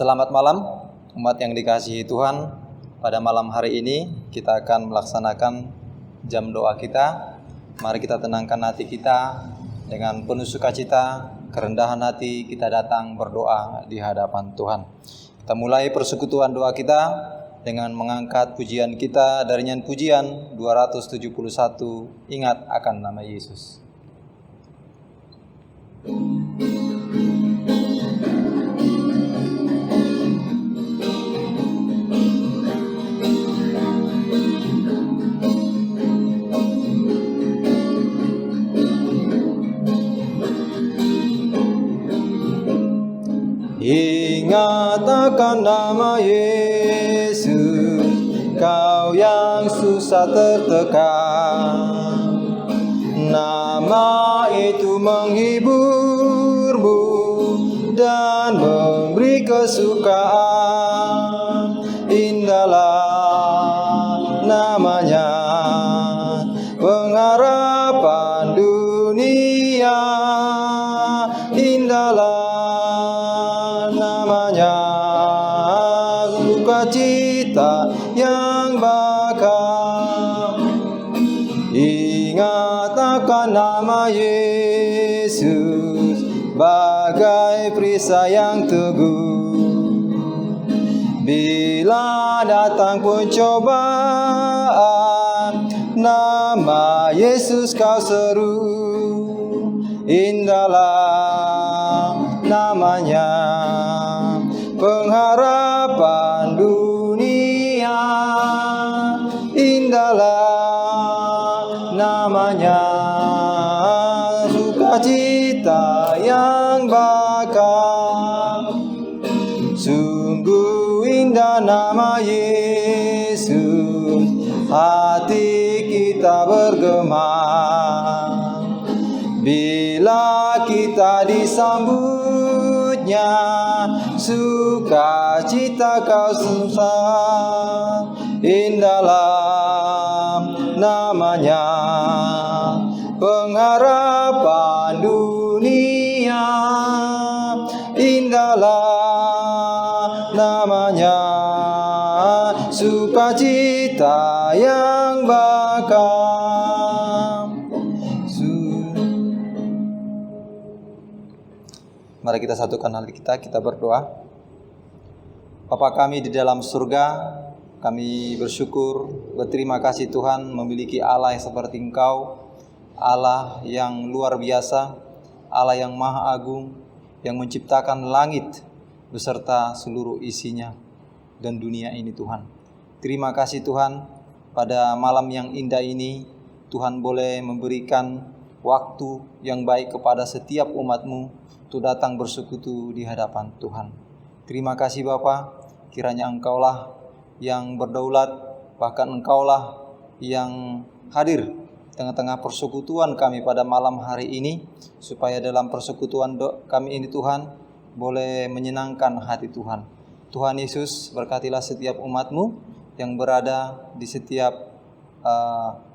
Selamat malam, umat yang dikasihi Tuhan. Pada malam hari ini kita akan melaksanakan jam doa kita. Mari kita tenangkan hati kita dengan penuh sukacita, kerendahan hati kita datang berdoa di hadapan Tuhan. Kita mulai persekutuan doa kita dengan mengangkat pujian kita dari nyanyian pujian 271, ingat akan nama Yesus. Ingat akan nama Yesus, kau yang susah tertekan. Nama itu menghiburmu dan memberi kesukaan. Indahlah namanya, pengharapan dunia. Indahlah namanya, sukacita yang bakal. Ingat akan nama Yesus, bagai perisai yang teguh. Bila datang pencobaan, nama Yesus kau seru. Indahlah namanya, pengharapan dunia. Indahlah namanya, sukacita yang bakal. Sungguh indah nama Yesus, hati kita bergema. Bila kita disambutnya, sukacita kau susah. Indahlah namanya, pengharapan dunia. Indahlah namanya, sukacita yang bakal. Mari kita satukan hati kita berdoa. Bapa kami di dalam surga, kami bersyukur, berterima kasih Tuhan memiliki Allah yang seperti Engkau, Allah yang luar biasa, Allah yang maha agung, yang menciptakan langit beserta seluruh isinya dan dunia ini Tuhan. Terima kasih Tuhan, pada malam yang indah ini, Tuhan boleh memberikan waktu yang baik kepada setiap umat-Mu untuk datang bersekutu di hadapan Tuhan. Terima kasih Bapa, kiranya Engkaulah yang berdaulat, bahkan Engkaulah yang hadir tengah-tengah persekutuan kami pada malam hari ini, supaya dalam persekutuan kami ini Tuhan boleh menyenangkan hati Tuhan. Tuhan Yesus, berkatilah setiap umat-Mu yang berada di setiap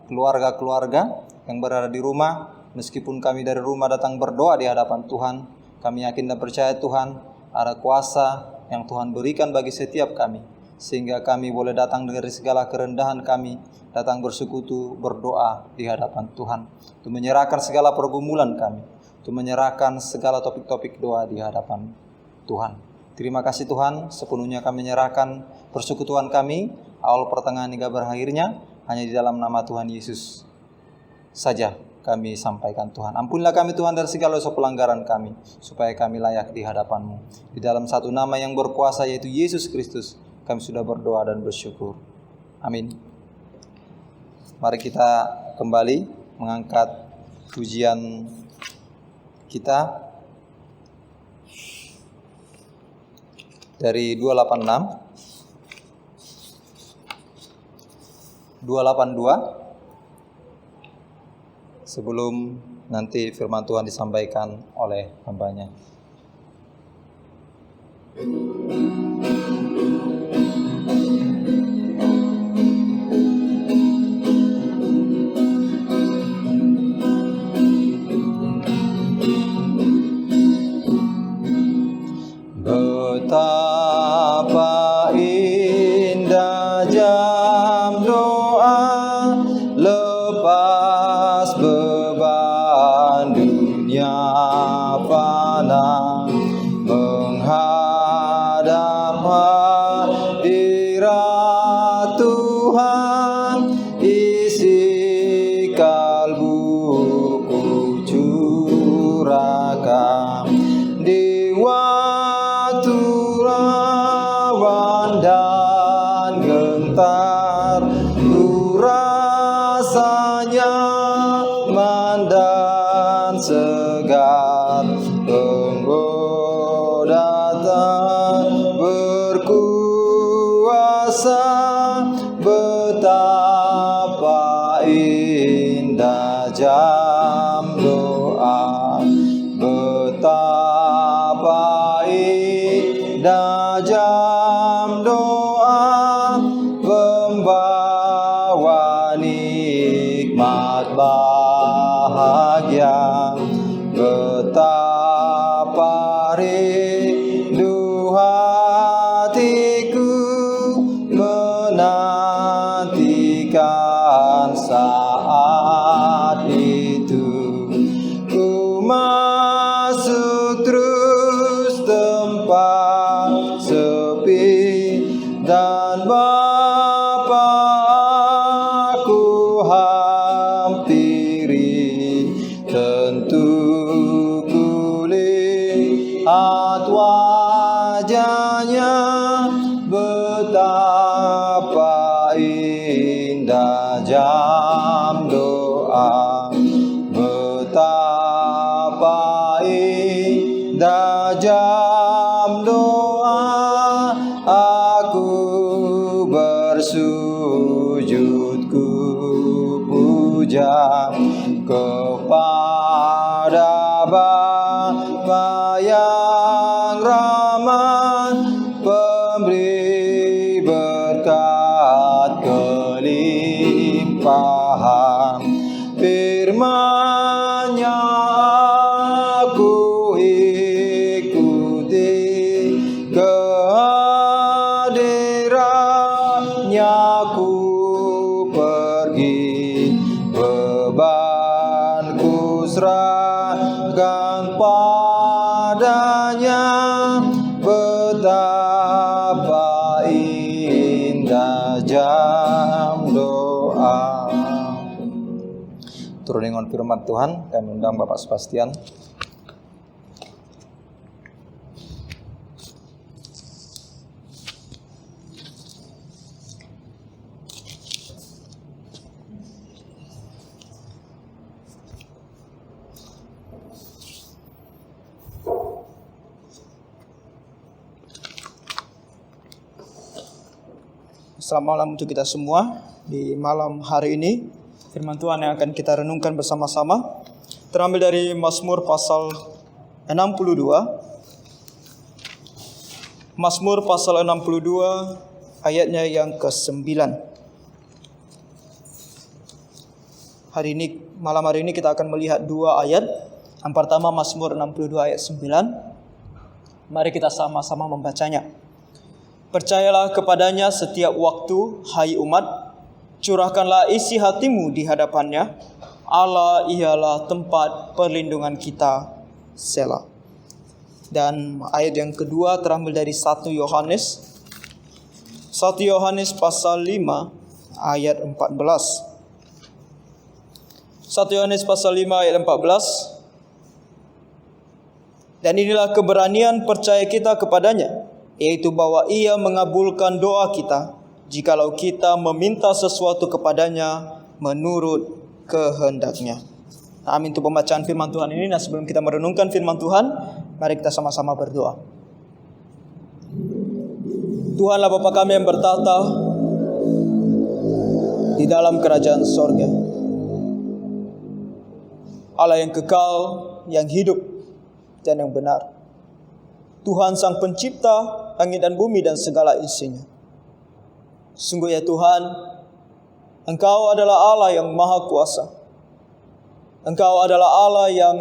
keluarga-keluarga yang berada di rumah. Meskipun kami dari rumah datang berdoa di hadapan Tuhan, kami yakin dan percaya Tuhan ada kuasa yang Tuhan berikan bagi setiap kami, sehingga kami boleh datang dari segala kerendahan kami, datang bersekutu, berdoa di hadapan Tuhan, untuk menyerahkan segala pergumulan kami, untuk menyerahkan segala topik-topik doa di hadapan Tuhan. Terima kasih Tuhan, sepenuhnya kami menyerahkan persekutuan kami, awal pertengahan hingga berakhirnya, hanya di dalam nama Tuhan Yesus saja kami sampaikan Tuhan. Ampunilah kami Tuhan dari segala dosa pelanggaran kami, supaya kami layak di hadapan-Mu. Di dalam satu nama yang berkuasa, yaitu Yesus Kristus, kami sudah berdoa dan bersyukur. Amin. Mari kita kembali mengangkat pujian kita dari 282 sebelum nanti firman Tuhan disampaikan oleh hamba-Nya. hadirat Tuhan isi kalbuku curahkan di waktu rawan dan gentar, ku rasa nyaman dan segar. Engkau datang berkuasa, betapa indah jam doa, betapa indah jam doa, membawa nikmat bahagia. Betapa rindu hatiku menantikan saat itu. Ku masuk terus tempat sepi, dan Bapa aku hampiri. Tentu ku lihat wajahnya, betapa indah jam doa, betapa indah jam doa. Aku bersujud, ku puja kepada Bapa yang ramah, pemberi berkat kelimpahan. Firman-Nya aku ikuti, kehadiran-Nya ku pergi, bebanku serahkan padanya, betapa indah jam doa. Turun dengan firman Tuhan, kami undang Bapak Sebastian. Selamat malam untuk kita semua. Di malam hari ini, firman Tuhan yang akan kita renungkan bersama-sama terambil dari Mazmur pasal 62. Mazmur pasal 62 ayatnya yang ke-9. Malam hari ini kita akan melihat dua ayat. Yang pertama Mazmur 62 ayat 9. Mari kita sama-sama membacanya. Percayalah kepadanya setiap waktu, hai umat, curahkanlah isi hatimu di hadapannya. Allah ialah tempat perlindungan kita. Selah. Dan ayat yang kedua terambil dari 1 Yohanes. 1 Yohanes pasal 5 ayat 14. 1 Yohanes pasal 5 ayat 14. Dan inilah keberanian percaya kita kepadanya, yaitu bahwa Ia mengabulkan doa kita jikalau kita meminta sesuatu kepadanya menurut kehendak-Nya. Amin. Untuk pembacaan firman Tuhan ini, nah sebelum kita merenungkan firman Tuhan, mari kita sama-sama berdoa. Tuhanlah Bapa kami yang bertata di dalam kerajaan sorga, Allah yang kekal, yang hidup dan yang benar. Tuhan Sang Pencipta langit dan bumi dan segala isinya. Sungguh ya Tuhan, Engkau adalah Allah yang maha kuasa. Engkau adalah Allah yang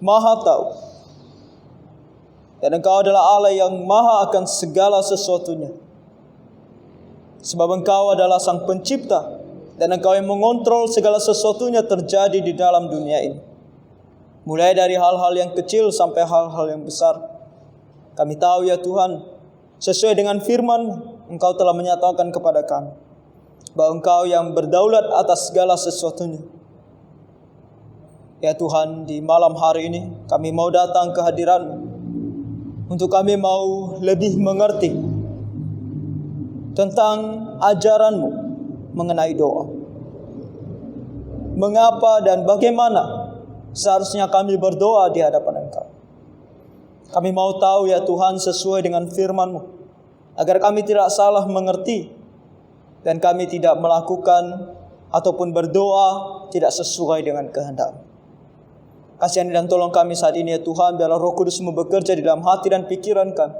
maha tahu. Dan Engkau adalah Allah yang maha akan segala sesuatunya. Sebab Engkau adalah Sang Pencipta, dan Engkau yang mengontrol segala sesuatunya terjadi di dalam dunia ini. Mulai dari hal-hal yang kecil sampai hal-hal yang besar. Kami tahu ya Tuhan, sesuai dengan firman, Engkau telah menyatakan kepada kami bahwa Engkau yang berdaulat atas segala sesuatunya. Ya Tuhan, di malam hari ini kami mau datang ke hadirat-Mu untuk kami mau lebih mengerti tentang ajaran-Mu mengenai doa. Mengapa dan bagaimana seharusnya kami berdoa di hadapan Engkau. Kami mau tahu ya Tuhan sesuai dengan firman-Mu, agar kami tidak salah mengerti dan kami tidak melakukan ataupun berdoa tidak sesuai dengan kehendak-Mu. Kasihani dan tolong kami saat ini ya Tuhan, biarlah Roh Kudus-Mu bekerja di dalam hati dan pikiran kami,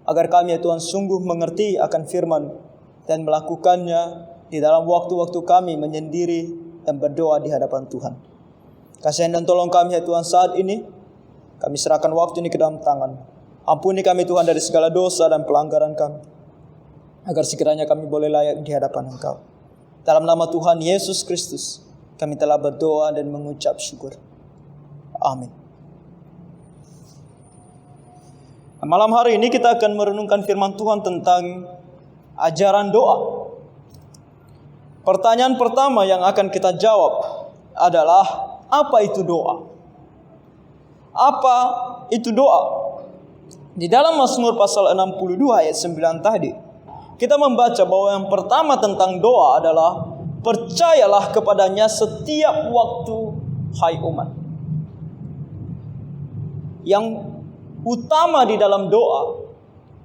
agar kami ya Tuhan sungguh mengerti akan firman-Mu dan melakukannya di dalam waktu-waktu kami menyendiri dan berdoa di hadapan Tuhan. Kasihani dan tolong kami ya Tuhan saat ini, kami serahkan waktu ini ke dalam tangan. Ampuni kami Tuhan dari segala dosa dan pelanggaran kami, agar sekiranya kami boleh layak di hadapan Engkau. Dalam nama Tuhan Yesus Kristus, kami telah berdoa dan mengucap syukur. Amin. Malam hari ini kita akan merenungkan firman Tuhan tentang ajaran doa. Pertanyaan pertama yang akan kita jawab adalah, apa itu doa? Apa itu doa? Di dalam Mazmur pasal 62 ayat 9 tadi, kita membaca bahwa yang pertama tentang doa adalah, percayalah kepadanya setiap waktu, hai umat. Yang utama di dalam doa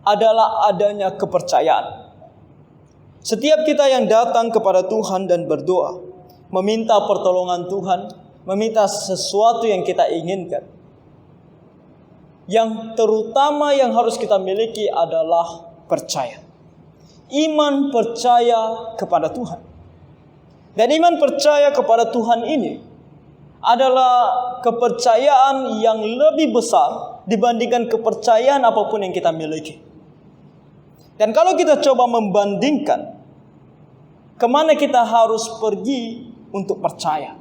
adalah adanya kepercayaan. Setiap kita yang datang kepada Tuhan dan berdoa, meminta pertolongan Tuhan, meminta sesuatu yang kita inginkan, yang terutama yang harus kita miliki adalah percaya. Iman percaya kepada Tuhan. Dan iman percaya kepada Tuhan ini adalah kepercayaan yang lebih besar dibandingkan kepercayaan apapun yang kita miliki. Dan kalau kita coba membandingkan, kemana kita harus pergi untuk percaya?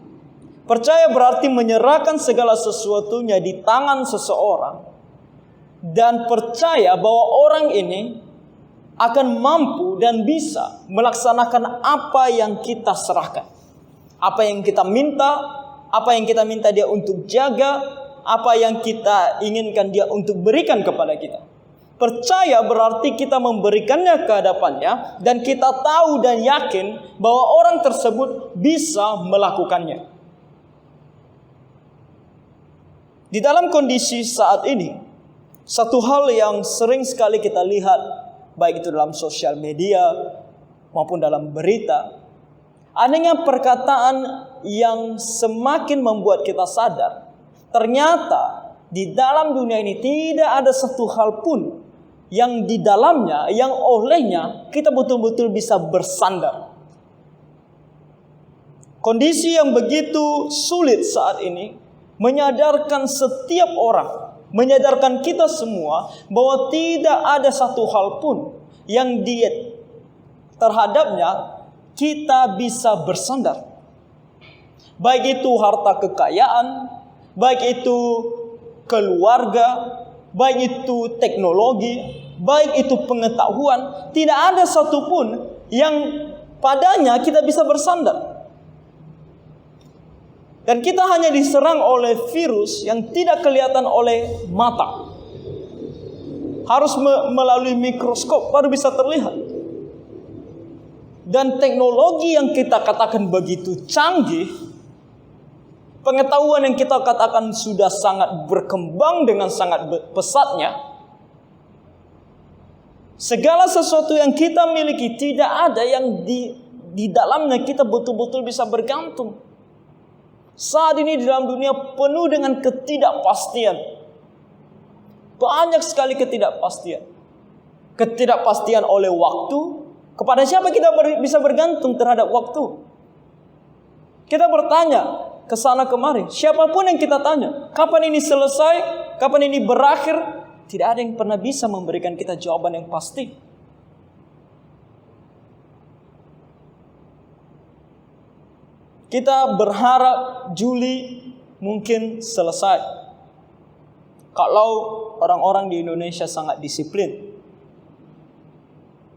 Percaya berarti menyerahkan segala sesuatunya di tangan seseorang, dan percaya bahwa orang ini akan mampu dan bisa melaksanakan apa yang kita serahkan. Apa yang kita minta, apa yang kita minta dia untuk jaga, apa yang kita inginkan dia untuk berikan kepada kita. Percaya berarti kita memberikannya ke hadapannya, dan kita tahu dan yakin bahwa orang tersebut bisa melakukannya. Di dalam kondisi saat ini, satu hal yang sering sekali kita lihat, baik itu dalam sosial media maupun dalam berita, adanya perkataan yang semakin membuat kita sadar, ternyata di dalam dunia ini tidak ada satu hal pun yang di dalamnya, yang olehnya kita betul-betul bisa bersandar. Kondisi yang begitu sulit saat ini menyadarkan setiap orang, menyadarkan kita semua bahwa tidak ada satu hal pun yang terhadapnya kita bisa bersandar. Baik itu harta kekayaan, baik itu keluarga, baik itu teknologi, baik itu pengetahuan, tidak ada satupun yang padanya kita bisa bersandar. Dan kita hanya diserang oleh virus yang tidak kelihatan oleh mata. Harus melalui mikroskop baru bisa terlihat. Dan teknologi yang kita katakan begitu canggih, pengetahuan yang kita katakan sudah sangat berkembang dengan sangat pesatnya, segala sesuatu yang kita miliki tidak ada yang di dalamnya kita betul-betul bisa bergantung. Saat ini di dalam dunia penuh dengan ketidakpastian. Banyak sekali ketidakpastian. Ketidakpastian oleh waktu. Kepada siapa kita bisa bergantung terhadap waktu? Kita bertanya ke sana kemari. Siapapun yang kita tanya, kapan ini selesai? Kapan ini berakhir? Tidak ada yang pernah bisa memberikan kita jawaban yang pasti. Kita berharap Juli mungkin selesai. Kalau orang-orang di Indonesia sangat disiplin.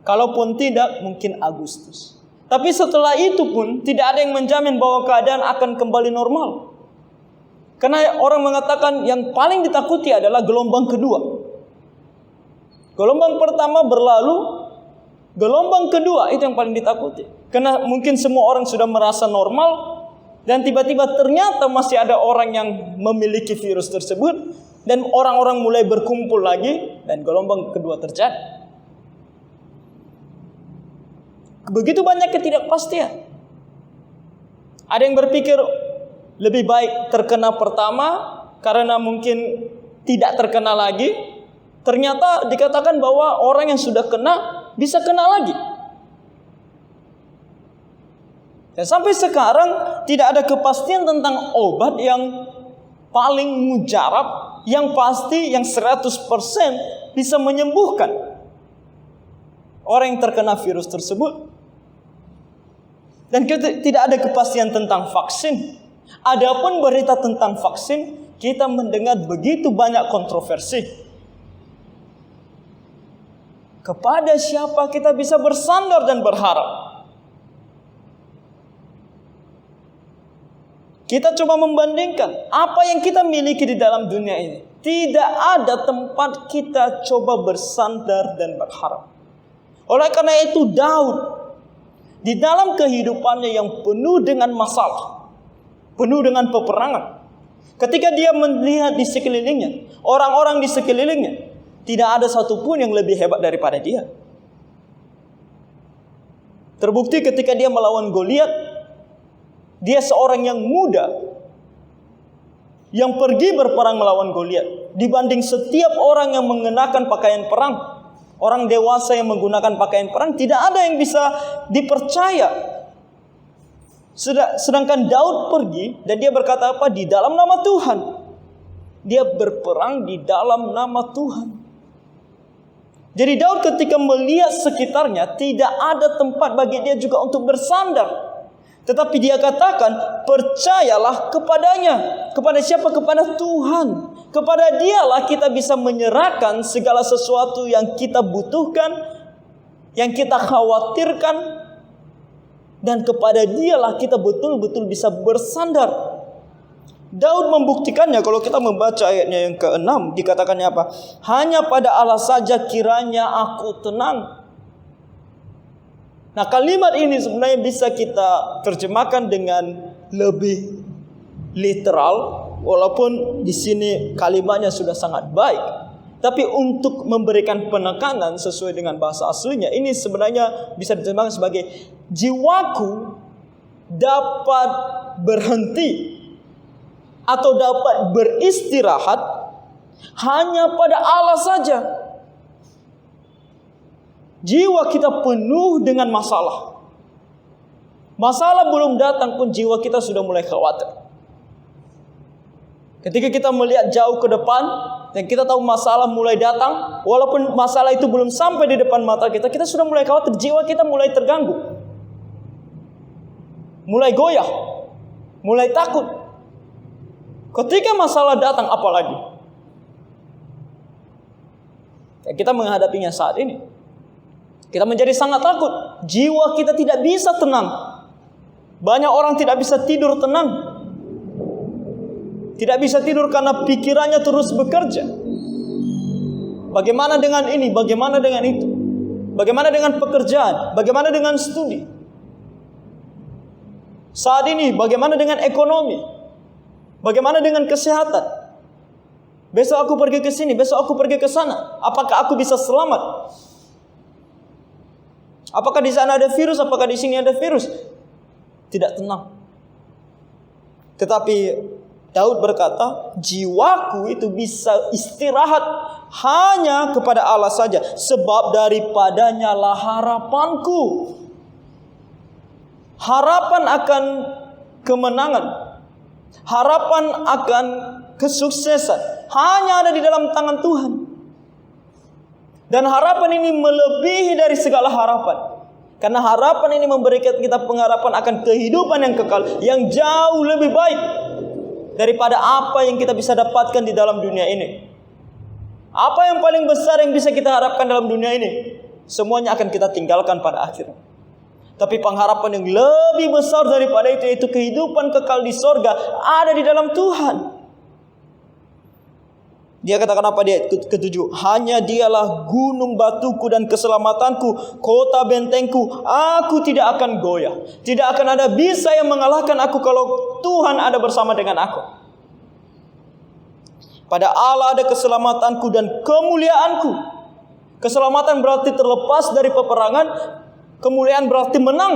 Kalaupun tidak, mungkin Agustus. Tapi setelah itu pun tidak ada yang menjamin bahwa keadaan akan kembali normal. Karena orang mengatakan yang paling ditakuti adalah gelombang kedua. Gelombang pertama berlalu, gelombang kedua itu yang paling ditakuti. Karena mungkin semua orang sudah merasa normal, dan tiba-tiba ternyata masih ada orang yang memiliki virus tersebut, dan orang-orang mulai berkumpul lagi, dan gelombang kedua terjadi. Begitu banyak ketidakpastian. Ada yang berpikir lebih baik terkena pertama karena mungkin tidak terkena lagi. Ternyata dikatakan bahwa orang yang sudah kena bisa kena lagi. Dan sampai sekarang tidak ada kepastian tentang obat yang paling mujarab, yang pasti, yang 100% bisa menyembuhkan orang yang terkena virus tersebut. Dan tidak ada kepastian tentang vaksin. Adapun berita tentang vaksin, kita mendengar begitu banyak kontroversi. Kepada siapa kita bisa bersandar dan berharap? Kita coba membandingkan apa yang kita miliki di dalam dunia ini. Tidak ada tempat kita coba bersandar dan berharap. Oleh karena itu Daud di dalam kehidupannya yang penuh dengan masalah, penuh dengan peperangan, ketika dia melihat di sekelilingnya, orang-orang di sekelilingnya, tidak ada satupun yang lebih hebat daripada dia. Terbukti ketika dia melawan Goliat, dia seorang yang muda yang pergi berperang melawan Goliat dibanding setiap orang yang mengenakan pakaian perang. Orang dewasa yang menggunakan pakaian perang tidak ada yang bisa dipercaya. Sedangkan Daud pergi dan dia berkata apa? Di dalam nama Tuhan. Dia berperang di dalam nama Tuhan. Jadi Daud ketika melihat sekitarnya tidak ada tempat bagi dia juga untuk bersandar. Tetapi dia katakan, percayalah kepadanya. Kepada siapa? Kepada Tuhan. Kepada dialah kita bisa menyerahkan segala sesuatu yang kita butuhkan, yang kita khawatirkan. Dan kepada dialah kita betul-betul bisa bersandar. Daud membuktikannya kalau kita membaca ayatnya yang ke-6. Dikatakannya apa? Hanya pada Allah saja kiranya aku tenang. Nah, kalimat ini sebenarnya bisa kita terjemahkan dengan lebih literal, walaupun di sini kalimatnya sudah sangat baik. Tapi untuk memberikan penekanan sesuai dengan bahasa aslinya, ini sebenarnya bisa diterjemahkan sebagai jiwaku dapat berhenti atau dapat beristirahat hanya pada Allah saja. Jiwa kita penuh dengan masalah. Masalah belum datang pun jiwa kita sudah mulai khawatir. Ketika kita melihat jauh ke depan dan kita tahu masalah mulai datang, walaupun masalah itu belum sampai di depan mata kita, kita sudah mulai khawatir, jiwa kita mulai terganggu. Mulai goyah, mulai takut. Ketika masalah datang apalagi? Kita menghadapinya saat ini. Kita menjadi sangat takut. Jiwa kita tidak bisa tenang. Banyak orang tidak bisa tidur tenang. Tidak bisa tidur karena pikirannya terus bekerja. Bagaimana dengan ini? Bagaimana dengan itu? Bagaimana dengan pekerjaan? Bagaimana dengan studi? Saat ini bagaimana dengan ekonomi? Bagaimana dengan kesehatan? Besok aku pergi ke sini, besok aku pergi ke sana. Apakah aku bisa selamat? Apakah di sana ada virus? Apakah di sini ada virus? Tidak tenang. Tetapi Daud berkata, jiwaku itu bisa istirahat hanya kepada Allah saja, sebab daripadanya lah harapanku. Harapan akan kemenangan, harapan akan kesuksesan hanya ada di dalam tangan Tuhan. Dan harapan ini melebihi dari segala harapan. Karena harapan ini memberikan kita pengharapan akan kehidupan yang kekal, yang jauh lebih baik daripada apa yang kita bisa dapatkan di dalam dunia ini. Apa yang paling besar yang bisa kita harapkan dalam dunia ini? semuanya akan kita tinggalkan pada akhirnya. Tapi pengharapan yang lebih besar daripada itu, yaitu kehidupan kekal di sorga, ada di dalam Tuhan. Dia katakan apa di ayat ke-7? Hanya dialah gunung batuku dan keselamatanku, kota bentengku. Aku tidak akan goyah. Tidak akan ada bisa yang mengalahkan aku kalau Tuhan ada bersama dengan aku. Pada Allah ada keselamatanku dan kemuliaanku. Keselamatan berarti terlepas dari peperangan. Kemuliaan berarti menang.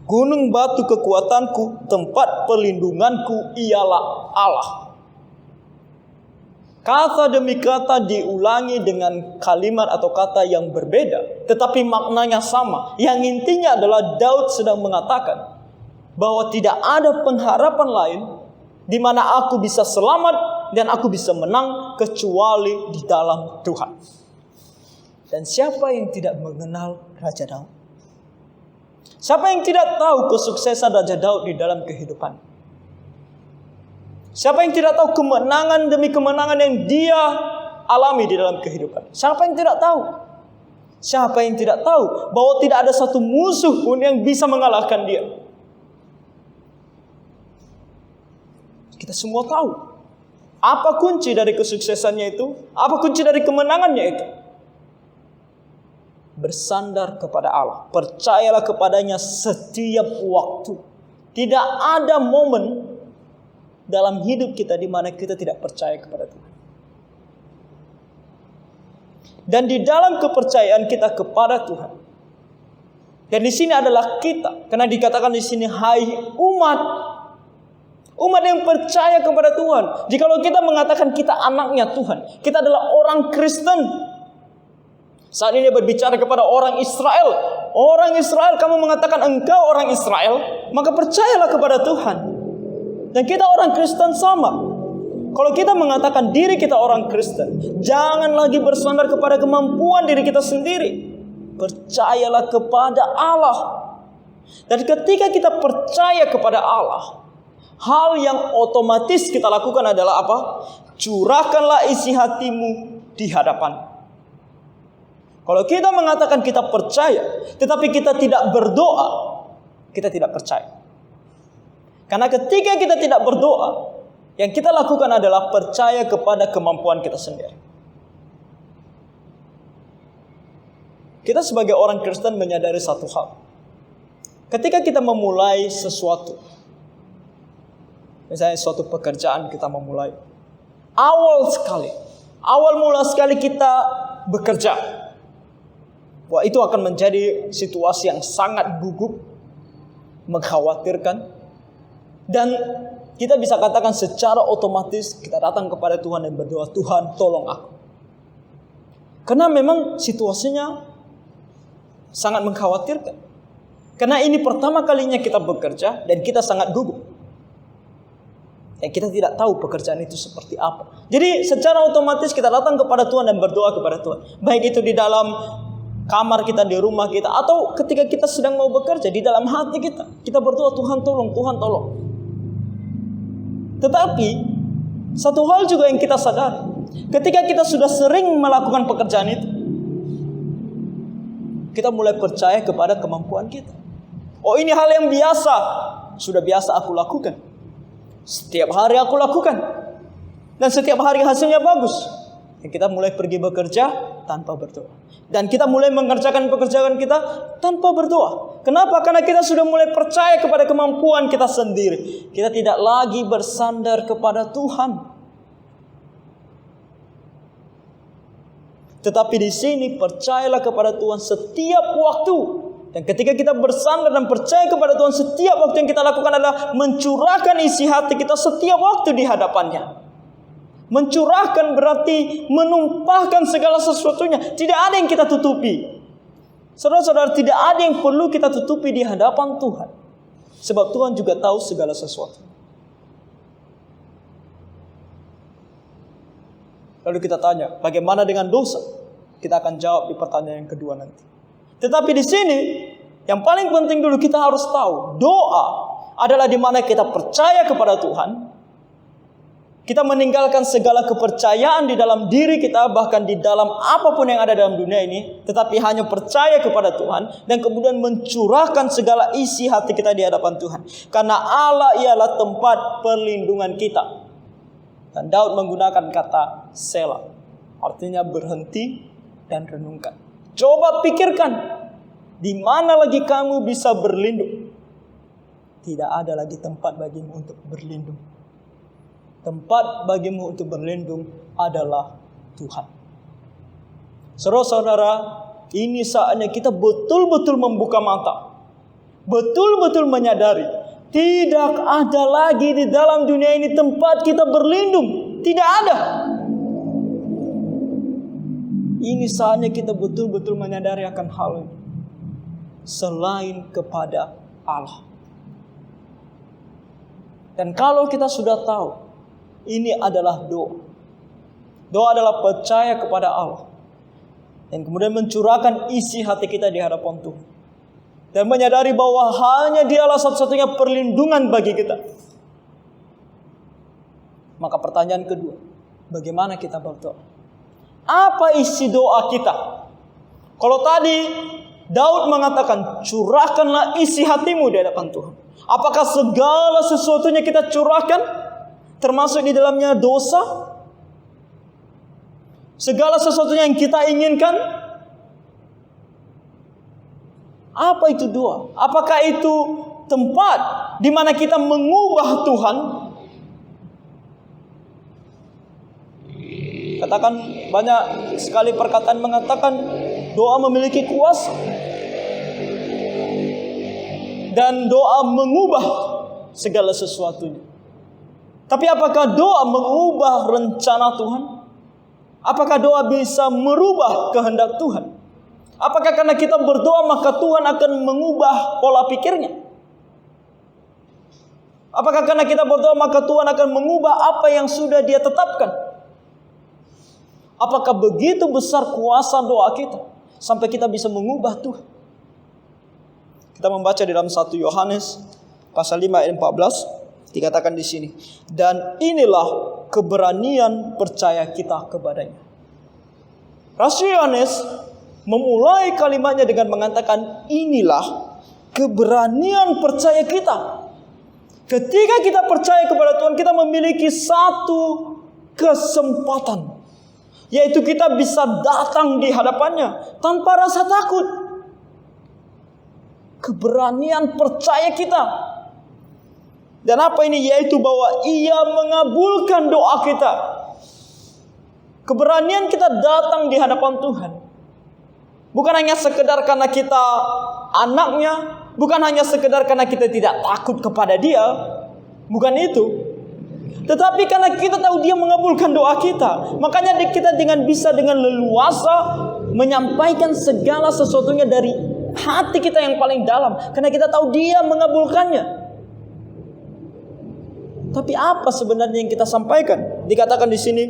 Gunung batu kekuatanku, tempat perlindunganku ialah Allah. Kata demi kata diulangi dengan kalimat atau kata yang berbeda, tetapi maknanya sama. Yang intinya adalah Daud sedang mengatakan bahwa tidak ada pengharapan lain di mana aku bisa selamat dan aku bisa menang kecuali di dalam Tuhan. Dan siapa yang tidak mengenal Raja Daud? Siapa yang tidak tahu kesuksesan Raja Daud di dalam kehidupan? Siapa yang tidak tahu kemenangan demi kemenangan yang dia alami di dalam kehidupan? Siapa yang tidak tahu? Siapa yang tidak tahu bahwa tidak ada satu musuh pun yang bisa mengalahkan dia? Kita semua tahu. Apa kunci dari kesuksesannya itu? Apa kunci dari kemenangannya itu? Bersandar kepada Allah. Percayalah kepadanya setiap waktu. Tidak ada momen dalam hidup kita di mana kita tidak percaya kepada Tuhan. Dan di dalam kepercayaan kita kepada Tuhan. Dan di sini adalah kita, karena dikatakan di sini hai umat. Umat yang percaya kepada Tuhan. Jikalau kita mengatakan kita anaknya Tuhan, kita adalah orang Kristen. Saat ini berbicara kepada orang Israel. Orang Israel, kamu mengatakan engkau orang Israel, maka percayalah kepada Tuhan. Dan kita orang Kristen sama. Kalau kita mengatakan diri kita orang Kristen, jangan lagi bersandar kepada kemampuan diri kita sendiri. Percayalah kepada Allah. Dan ketika kita percaya kepada Allah, hal yang otomatis kita lakukan adalah apa? Curahkanlah isi hatimu di hadapan. Kalau kita mengatakan kita percaya, tetapi kita tidak berdoa, kita tidak percaya. Karena ketika kita tidak berdoa, yang kita lakukan adalah percaya kepada kemampuan kita sendiri. Kita sebagai orang Kristen menyadari satu hal. Ketika kita memulai sesuatu, misalnya suatu pekerjaan kita memulai, awal mula sekali kita bekerja, wah itu akan menjadi situasi yang sangat gugup, mengkhawatirkan. Dan kita bisa katakan secara otomatis kita datang kepada Tuhan dan berdoa, Tuhan tolong aku. Karena memang situasinya sangat mengkhawatirkan. Karena ini pertama kalinya kita bekerja dan kita sangat gugup. Dan kita tidak tahu pekerjaan itu seperti apa. Jadi secara otomatis kita datang kepada Tuhan dan berdoa kepada Tuhan. Baik itu di dalam kamar kita, di rumah kita, atau ketika kita sedang mau bekerja, di dalam hati kita. Kita berdoa, Tuhan tolong, Tuhan tolong. Tetapi satu hal juga yang kita sadari, ketika kita sudah sering melakukan pekerjaan itu, kita mulai percaya kepada kemampuan kita. Oh ini hal yang biasa, sudah biasa aku lakukan. Setiap hari aku lakukan. Dan setiap hari hasilnya bagus. Dan kita mulai pergi bekerja tanpa berdoa. Dan kita mulai mengerjakan pekerjaan kita tanpa berdoa. Kenapa? Karena kita sudah mulai percaya kepada kemampuan kita sendiri. Kita tidak lagi bersandar kepada Tuhan. Tetapi di sini percayalah kepada Tuhan setiap waktu. Dan ketika kita bersandar dan percaya kepada Tuhan, setiap waktu yang kita lakukan adalah mencurahkan isi hati kita setiap waktu di hadapannya. Mencurahkan berarti menumpahkan segala sesuatunya. Tidak ada yang kita tutupi. Saudara-saudara, tidak ada yang perlu kita tutupi di hadapan Tuhan. Sebab Tuhan juga tahu segala sesuatu. Lalu kita tanya, bagaimana dengan dosa? Kita akan jawab di pertanyaan yang kedua nanti. Tetapi di sini, yang paling penting dulu kita harus tahu, doa adalah di mana kita percaya kepada Tuhan. Kita meninggalkan segala kepercayaan di dalam diri kita, bahkan di dalam apapun yang ada dalam dunia ini, tetapi hanya percaya kepada Tuhan dan kemudian mencurahkan segala isi hati kita di hadapan Tuhan. Karena Allah ialah tempat perlindungan kita. Dan Daud menggunakan kata Selah, artinya berhenti dan renungkan. Coba pikirkan, di mana lagi kamu bisa berlindung? Tidak ada lagi tempat bagimu untuk berlindung. Tempat bagimu untuk berlindung adalah Tuhan. Saudara-saudara, ini saatnya kita betul-betul membuka mata. Betul-betul menyadari, tidak ada lagi di dalam dunia ini tempat kita berlindung. Tidak ada. Ini saatnya kita betul-betul menyadari akan hal ini. Selain kepada Allah. Dan kalau kita sudah tahu, ini adalah doa. Doa adalah percaya kepada Allah. Dan kemudian mencurahkan isi hati kita di hadapan Tuhan. Dan menyadari bahwa hanya Dialah satu-satunya perlindungan bagi kita. Maka pertanyaan kedua, bagaimana kita berdoa? Apa isi doa kita? Kalau tadi Daud mengatakan, curahkanlah isi hatimu di hadapan Tuhan. Apakah segala sesuatunya kita curahkan? Termasuk di dalamnya dosa? Segala sesuatunya yang kita inginkan? Apa itu doa? Apakah itu tempat di mana kita mengubah Tuhan? Katakan, banyak sekali perkataan mengatakan doa memiliki kuasa. Dan doa mengubah segala sesuatunya. Tapi apakah doa mengubah rencana Tuhan? Apakah doa bisa merubah kehendak Tuhan? Apakah karena kita berdoa maka Tuhan akan mengubah pola pikirnya? Apakah karena kita berdoa maka Tuhan akan mengubah apa yang sudah Dia tetapkan? Apakah begitu besar kuasa doa kita sampai kita bisa mengubah Tuhan? Kita membaca di dalam 1 Yohanes pasal 5 ayat 14. Dikatakan di sini, dan inilah keberanian percaya kita kepadanya. Rasul Yohanes memulai kalimatnya dengan mengatakan, inilah keberanian percaya kita. Ketika kita percaya kepada Tuhan, kita memiliki satu kesempatan, yaitu kita bisa datang di hadapannya tanpa rasa takut. Keberanian percaya kita. Dan apa ini? Yaitu bahwa Ia mengabulkan doa kita. Keberanian kita datang di hadapan Tuhan. Bukan hanya sekedar karena kita anaknya. Bukan hanya sekedar karena kita tidak takut kepada Dia. Bukan itu. Tetapi karena kita tahu Dia mengabulkan doa kita. Makanya kita bisa dengan leluasa menyampaikan segala sesuatunya dari hati kita yang paling dalam. Karena kita tahu Dia mengabulkannya. Tapi apa sebenarnya yang kita sampaikan? Dikatakan di sini,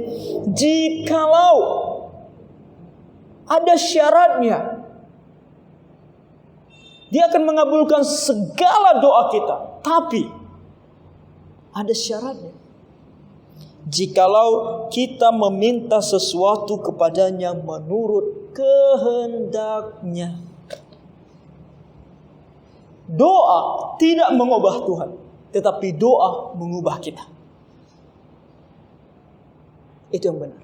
jikalau ada syaratnya, Dia akan mengabulkan segala doa kita. Tapi ada syaratnya. Jikalau kita meminta sesuatu kepadanya menurut kehendaknya. Doa tidak mengubah Tuhan, tetapi doa mengubah kita. Itu yang benar.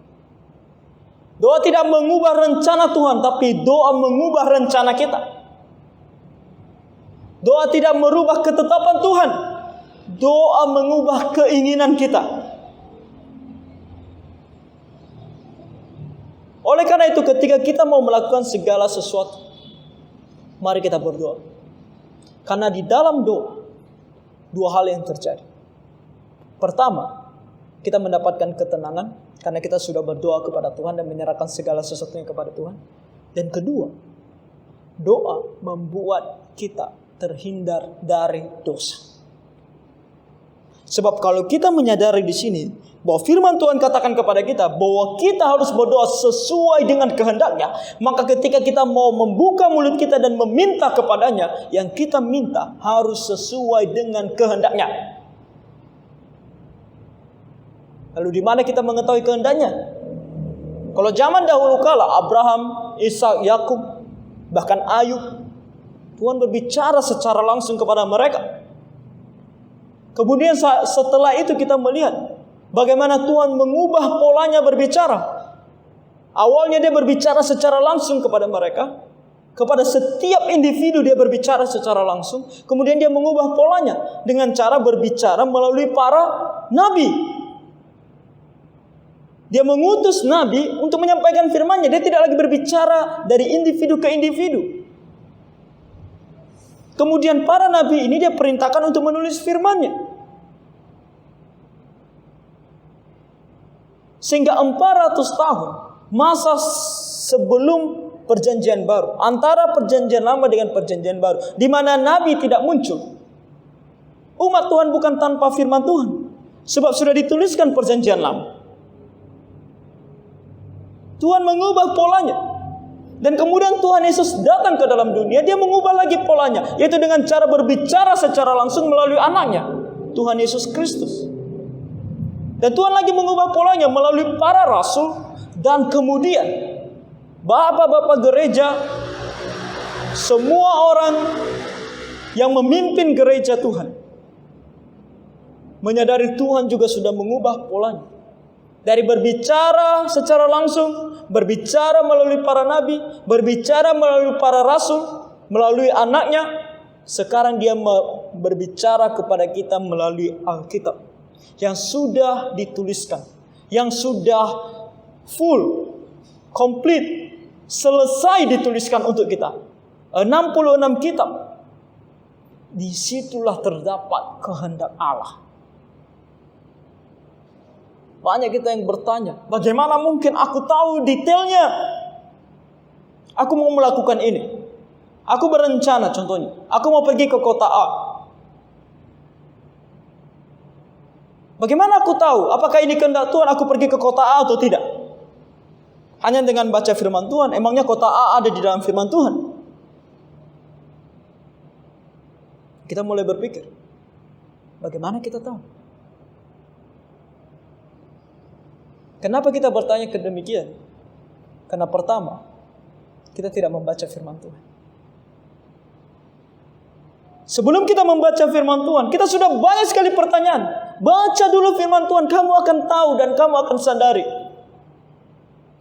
Doa tidak mengubah rencana Tuhan, tapi doa mengubah rencana kita. Doa tidak merubah ketetapan Tuhan. Doa mengubah keinginan kita. Oleh karena itu, ketika kita mau melakukan segala sesuatu, mari kita berdoa. Karena di dalam doa, dua hal yang terjadi. Pertama, kita mendapatkan ketenangan karena kita sudah berdoa kepada Tuhan dan menyerahkan segala sesuatunya kepada Tuhan. Dan kedua, doa membuat kita terhindar dari dosa. Sebab kalau kita menyadari di sini bahwa firman Tuhan katakan kepada kita bahwa kita harus berdoa sesuai dengan kehendaknya, maka ketika kita mau membuka mulut kita dan meminta kepadanya, yang kita minta harus sesuai dengan kehendaknya. Lalu di mana kita mengetahui kehendaknya? Kalau zaman dahulu kala Abraham, Ishak, Yakub, bahkan Ayub, Tuhan berbicara secara langsung kepada mereka. Kemudian setelah itu kita melihat bagaimana Tuhan mengubah polanya berbicara. Awalnya dia berbicara secara langsung kepada mereka. Kepada setiap individu dia berbicara secara langsung. Kemudian dia mengubah polanya dengan cara berbicara melalui para nabi. Dia mengutus nabi untuk menyampaikan firman-Nya. Dia tidak lagi berbicara dari individu ke individu. Kemudian para nabi ini dia perintahkan untuk menulis firman-Nya. Sehingga 400 tahun masa sebelum perjanjian baru, antara perjanjian lama dengan perjanjian baru, di mana nabi tidak muncul. Umat Tuhan bukan tanpa firman Tuhan, sebab sudah dituliskan perjanjian lama. Tuhan mengubah polanya. Dan kemudian Tuhan Yesus datang ke dalam dunia, dia mengubah lagi polanya, yaitu dengan cara berbicara secara langsung melalui anaknya, Tuhan Yesus Kristus. Dan Tuhan lagi mengubah polanya melalui para rasul. Dan kemudian bapak-bapak gereja, semua orang yang memimpin gereja Tuhan menyadari Tuhan juga sudah mengubah polanya. Dari berbicara secara langsung, berbicara melalui para nabi, berbicara melalui para rasul, melalui anaknya, sekarang dia berbicara kepada kita melalui Alkitab yang sudah dituliskan, yang sudah full, komplit, selesai dituliskan untuk kita. 66 kitab. Disitulah terdapat kehendak Allah. Banyak kita yang bertanya, bagaimana mungkin aku tahu detailnya? Aku mau melakukan ini. Aku berencana contohnya, aku mau pergi ke kota A. Bagaimana aku tahu apakah ini kehendak Tuhan aku pergi ke kota A atau tidak? Hanya dengan baca firman Tuhan. Emangnya kota A ada di dalam firman Tuhan? Kita mulai berpikir, bagaimana kita tahu? Kenapa kita bertanya kedemikian? Karena pertama, kita tidak membaca firman Tuhan. Sebelum kita membaca firman Tuhan, kita sudah banyak sekali pertanyaan. Baca dulu firman Tuhan, kamu akan tahu dan kamu akan sadari.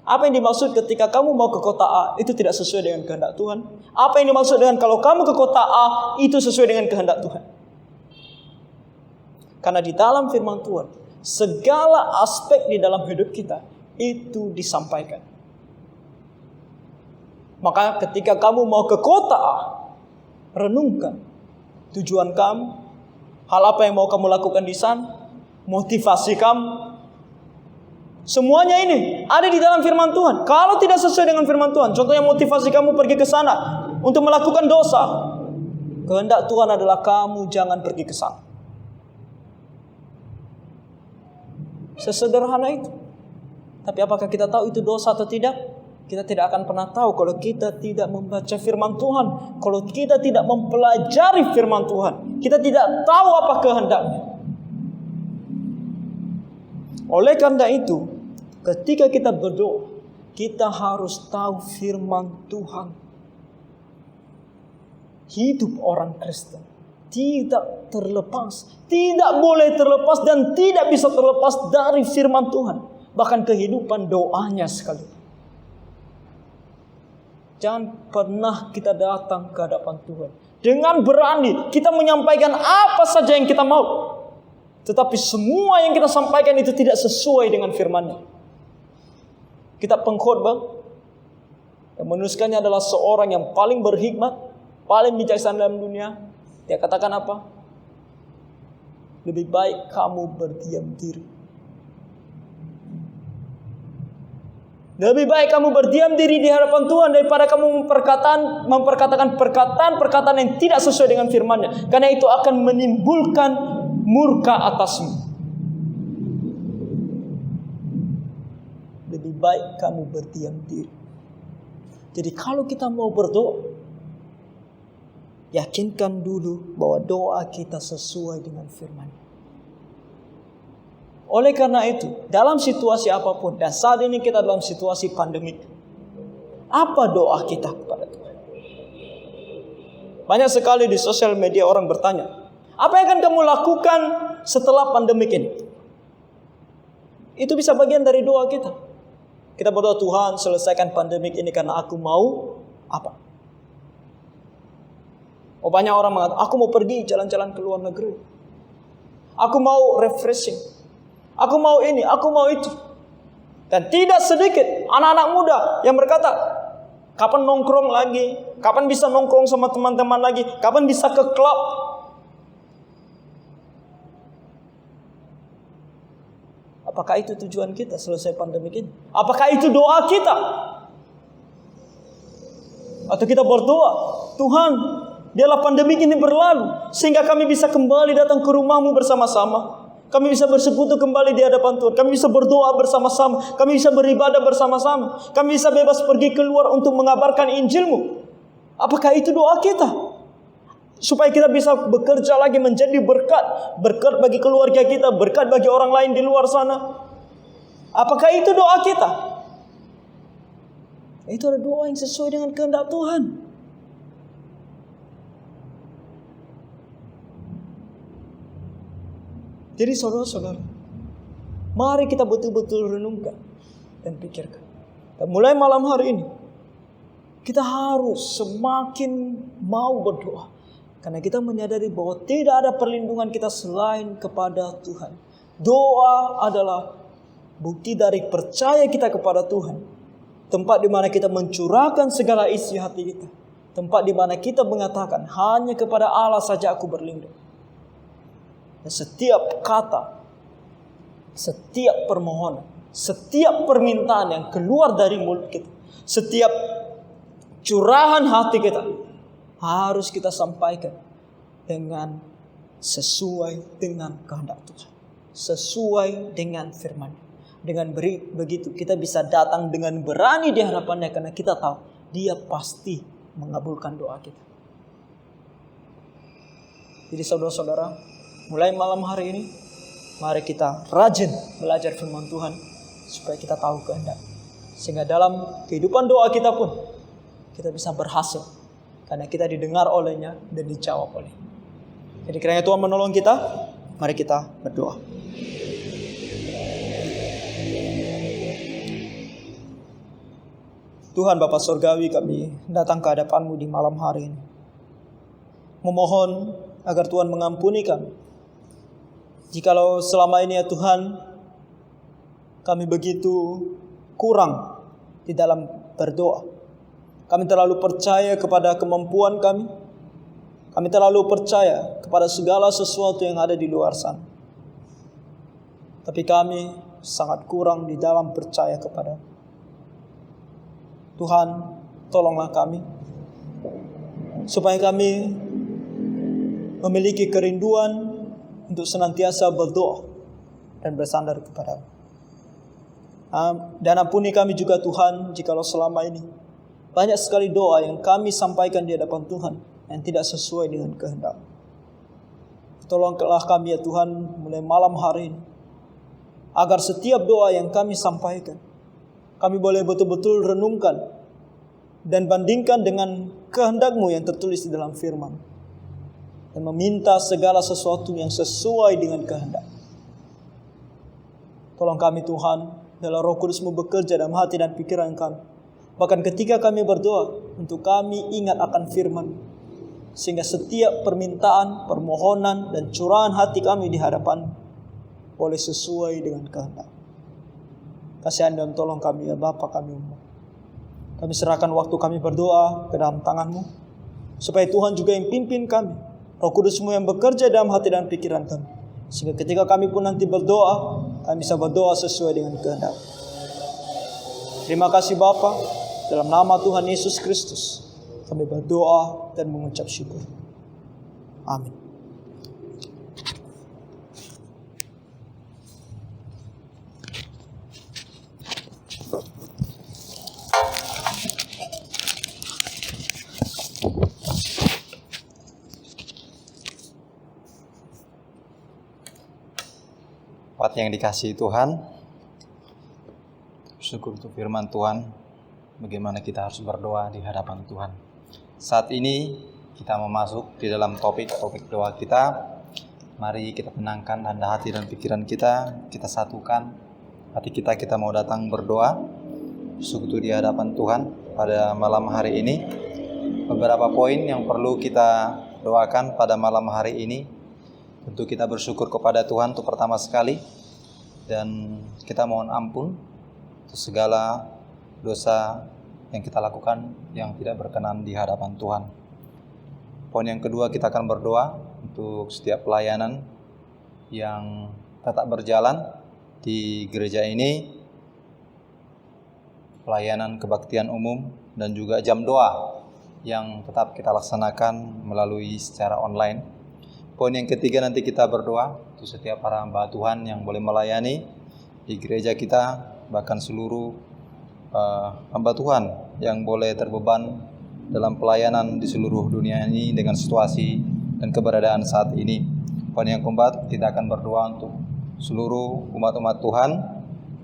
Apa yang dimaksud ketika kamu mau ke kota A, itu tidak sesuai dengan kehendak Tuhan? Apa yang dimaksud dengan kalau kamu ke kota A, itu sesuai dengan kehendak Tuhan? Karena di dalam firman Tuhan, segala aspek di dalam hidup kita, itu disampaikan. Maka ketika kamu mau ke kota A, renungkan tujuan kamu, hal apa yang mau kamu lakukan di sana, motivasi kamu. Semuanya ini ada di dalam firman Tuhan. Kalau tidak sesuai dengan firman Tuhan, contohnya motivasi kamu pergi ke sana untuk melakukan dosa, kehendak Tuhan adalah kamu jangan pergi ke sana. Sesederhana itu. Tapi apakah kita tahu itu dosa atau tidak? Kita tidak akan pernah tahu kalau kita tidak membaca firman Tuhan. Kalau kita tidak mempelajari firman Tuhan, kita tidak tahu apa kehendaknya. Oleh karena itu, ketika kita berdoa, kita harus tahu firman Tuhan. Hidup orang Kristen tidak terlepas, tidak boleh terlepas dan tidak bisa terlepas dari firman Tuhan. Bahkan kehidupan doanya sekali. Jangan pernah kita datang ke hadapan Tuhan dengan berani kita menyampaikan apa saja yang kita mau. Tetapi semua yang kita sampaikan itu tidak sesuai dengan firman-Nya. Kitab Pengkhotbah yang menuliskannya adalah seorang yang paling berhikmat, paling bijaksana dalam dunia. Dia katakan apa? Lebih baik kamu berdiam diri. Lebih baik kamu berdiam diri di hadapan Tuhan daripada kamu memperkatakan perkataan-perkataan yang tidak sesuai dengan firman-Nya. Karena itu akan menimbulkan murka atasmu. Lebih baik kamu berdiam diri. Jadi kalau kita mau berdoa, yakinkan dulu bahwa doa kita sesuai dengan firman. Oleh karena itu, dalam situasi apapun, dan saat ini kita dalam situasi pandemik, apa doa kita kepada Tuhan? Banyak sekali di sosial media orang bertanya, apa yang akan kamu lakukan setelah pandemik ini? Itu bisa bagian dari doa kita. Kita berdoa, Tuhan selesaikan pandemik ini karena aku mau apa? Oh, banyak orang mengatakan, aku mau pergi jalan-jalan ke luar negeri. Aku mau refreshing. Aku mau ini, aku mau itu. Dan tidak sedikit anak-anak muda yang berkata, kapan nongkrong lagi? Kapan bisa nongkrong sama teman-teman lagi? Kapan bisa ke klub? Apakah itu tujuan kita selesai pandemi ini? Apakah itu doa kita? Atau kita berdoa, Tuhan, biarlah pandemi ini berlalu sehingga kami bisa kembali datang ke rumah-Mu bersama-sama. Kami bisa bersekutu kembali di hadapan Tuhan. Kami bisa berdoa bersama-sama. Kami bisa beribadah bersama-sama. Kami bisa bebas pergi keluar untuk mengabarkan Injil-Mu. Apakah itu doa kita? Supaya kita bisa bekerja lagi menjadi berkat. Berkat bagi keluarga kita. Berkat bagi orang lain di luar sana. Apakah itu doa kita? Itu adalah doa yang sesuai dengan kehendak Tuhan. Jadi saudara-saudara, mari kita betul-betul renungkan dan pikirkan. Dan mulai malam hari ini, kita harus semakin mau berdoa. Karena kita menyadari bahwa tidak ada perlindungan kita selain kepada Tuhan. Doa adalah bukti dari percaya kita kepada Tuhan. Tempat di mana kita mencurahkan segala isi hati kita. Tempat di mana kita mengatakan, hanya kepada Allah saja aku berlindung. Dan setiap kata, setiap permohonan, setiap permintaan yang keluar dari mulut kita, setiap curahan hati kita, harus kita sampaikan dengan sesuai dengan kehendak Tuhan. Sesuai dengan firman. Dengan begitu kita bisa datang dengan berani di hadapannya karena kita tahu Dia pasti mengabulkan doa kita. Jadi saudara-saudara, mulai malam hari ini, mari kita rajin belajar firman Tuhan supaya kita tahu kehendak. Sehingga dalam kehidupan doa kita pun kita bisa berhasil karena kita didengar olehnya dan dijawab oleh. Jadi kiranya Tuhan menolong kita. Mari kita berdoa. Tuhan Bapa Surgawi, kami datang ke hadapan-Mu di malam hari ini. Memohon agar Tuhan mengampuni kami. Jikalau selama ini ya Tuhan, kami begitu kurang di dalam berdoa. Kami terlalu percaya kepada kemampuan kami. Kami terlalu percaya kepada segala sesuatu yang ada di luar sana. Tapi kami sangat kurang di dalam percaya kepada Tuhan. Tolonglah kami supaya kami memiliki kerinduan untuk senantiasa berdoa dan bersandar kepada-Mu. Dan ampuni kami juga Tuhan, jikalau selama ini banyak sekali doa yang kami sampaikan di hadapan Tuhan yang tidak sesuai dengan kehendak. Tolonglah kami ya Tuhan mulai malam hari ini, agar setiap doa yang kami sampaikan, kami boleh betul-betul renungkan dan bandingkan dengan kehendak-Mu yang tertulis di dalam firman. Dan meminta segala sesuatu yang sesuai dengan kehendak. Tolong kami Tuhan, dalam Roh Kudus-Mu bekerja dalam hati dan pikiran kami. Bahkan ketika kami berdoa, untuk kami ingat akan firman. Sehingga setiap permintaan, permohonan, dan curahan hati kami di hadapan boleh sesuai dengan kehendak. Kasihan dan tolong kami ya Bapa kami. Kami serahkan waktu kami berdoa ke dalam tangan-Mu. Supaya Tuhan juga yang pimpin kami. Roh Kudus-Mu yang bekerja dalam hati dan pikiran kami. Sehingga ketika kami pun nanti berdoa, kami bisa berdoa sesuai dengan kehendak. Terima kasih Bapa, dalam nama Tuhan Yesus Kristus, kami berdoa dan mengucap syukur. Amin. Jemaat yang dikasihi Tuhan, syukur untuk firman Tuhan, bagaimana kita harus berdoa di hadapan Tuhan. Saat ini kita mau masuk di dalam topik doa kita. Mari kita tenangkan hati dan pikiran kita satukan hati kita mau datang berdoa, syukur di hadapan Tuhan pada malam hari ini. Beberapa poin yang perlu kita doakan pada malam hari ini. Tentu kita bersyukur kepada Tuhan untuk pertama sekali, dan kita mohon ampun untuk segala dosa yang kita lakukan yang tidak berkenan di hadapan Tuhan. Poin yang kedua, kita akan berdoa untuk setiap pelayanan yang tetap berjalan di gereja ini, pelayanan kebaktian umum dan juga jam doa yang tetap kita laksanakan melalui secara online. Poin yang ketiga, nanti kita berdoa untuk setiap para hamba Tuhan yang boleh melayani di gereja kita, bahkan seluruh hamba Tuhan yang boleh terbeban dalam pelayanan di seluruh dunia ini dengan situasi dan keberadaan saat ini. Poin yang keempat, kita akan berdoa untuk seluruh umat-umat Tuhan,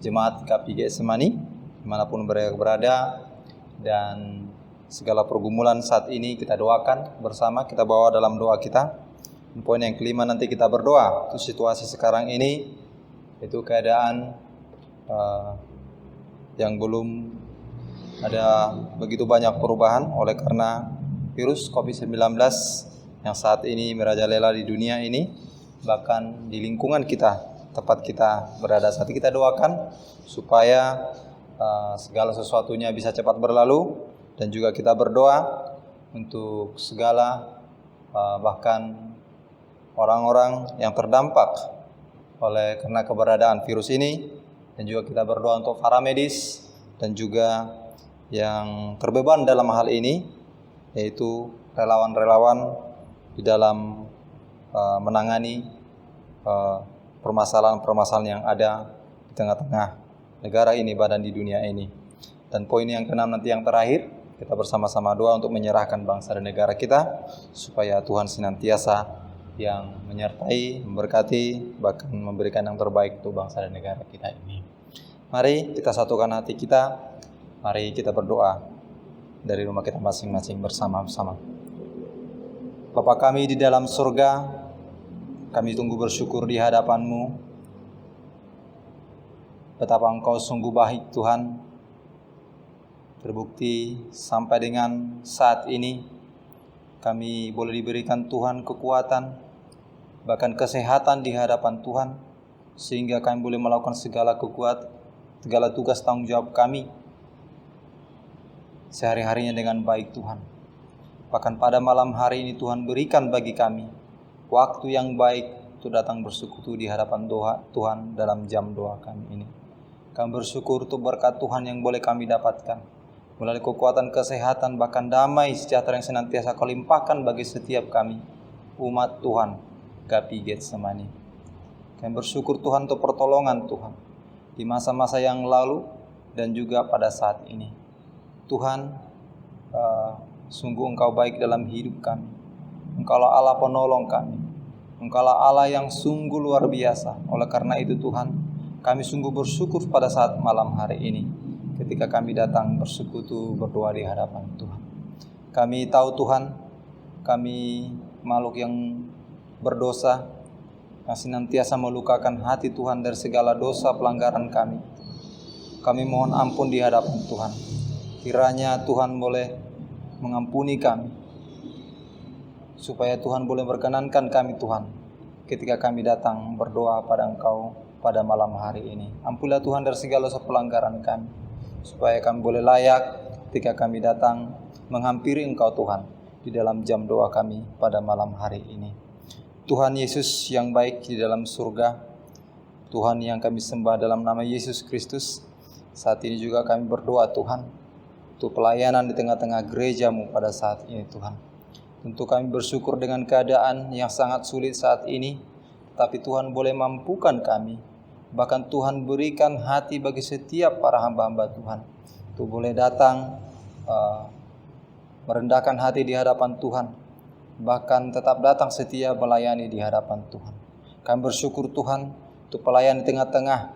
jemaat KPG Semani, dimanapun mereka berada, dan segala pergumulan saat ini kita doakan bersama, kita bawa dalam doa kita. Poin yang kelima, nanti kita berdoa untuk situasi sekarang ini, itu keadaan yang belum ada begitu banyak perubahan oleh karena virus COVID-19 yang saat ini merajalela di dunia ini, bahkan di lingkungan kita, tempat kita berada saat ini. Kita doakan supaya segala sesuatunya bisa cepat berlalu, dan juga kita berdoa untuk segala bahkan orang-orang yang terdampak oleh karena keberadaan virus ini, dan juga kita berdoa untuk para medis dan juga yang terbeban dalam hal ini, yaitu relawan-relawan di dalam menangani permasalahan-permasalahan yang ada di tengah-tengah negara ini, badan di dunia ini. Dan poin yang keenam, nanti yang terakhir, kita bersama-sama doa untuk menyerahkan bangsa dan negara kita, supaya Tuhan senantiasa yang menyertai, memberkati, bahkan memberikan yang terbaik untuk bangsa dan negara kita ini. Mari kita satukan hati kita, mari kita berdoa dari rumah kita masing-masing bersama-sama. Bapa kami di dalam surga, kami tunggu bersyukur di hadapan-Mu. Betapa Engkau sungguh baik Tuhan. Terbukti sampai dengan saat ini kami boleh diberikan Tuhan kekuatan, bahkan kesehatan di hadapan Tuhan, sehingga kami boleh melakukan segala tugas tanggung jawab kami sehari-harinya dengan baik Tuhan. Bahkan pada malam hari ini Tuhan berikan bagi kami waktu yang baik untuk datang bersekutu di hadapan doa Tuhan dalam jam doa kami ini. Kami bersyukur untuk berkat Tuhan yang boleh kami dapatkan melalui kekuatan kesehatan, bahkan damai sejahtera yang senantiasa Kau limpahkan bagi setiap kami, umat Tuhan KPG Semani. Kami bersyukur Tuhan untuk pertolongan Tuhan di masa-masa yang lalu dan juga pada saat ini. Tuhan, sungguh Engkau baik dalam hidup kami. Engkaulah Allah penolong kami. Engkaulah Allah yang sungguh luar biasa. Oleh karena itu Tuhan, kami sungguh bersyukur pada saat malam hari ini, ketika kami datang bersekutu berdoa di hadapan Tuhan. Kami tahu Tuhan, kami makhluk yang berdosa, yang senantiasa melukakan hati Tuhan dari segala dosa pelanggaran kami. Kami mohon ampun di hadapan Tuhan. Kiranya Tuhan boleh mengampuni kami, supaya Tuhan boleh berkenankan kami Tuhan, ketika kami datang berdoa pada Engkau pada malam hari ini. Ampunilah Tuhan dari segala dosa pelanggaran kami, supaya kami boleh layak ketika kami datang menghampiri Engkau Tuhan di dalam jam doa kami pada malam hari ini. Tuhan Yesus yang baik di dalam surga, Tuhan yang kami sembah dalam nama Yesus Kristus, saat ini juga kami berdoa Tuhan untuk pelayanan di tengah-tengah gereja-Mu pada saat ini Tuhan. Tentu kami bersyukur dengan keadaan yang sangat sulit saat ini, tapi Tuhan boleh mampukan kami. Bahkan Tuhan berikan hati bagi setiap para hamba-hamba Tuhan untuk boleh datang merendahkan hati di hadapan Tuhan, bahkan tetap datang setia melayani di hadapan Tuhan. Kami bersyukur Tuhan, untuk pelayan di tengah-tengah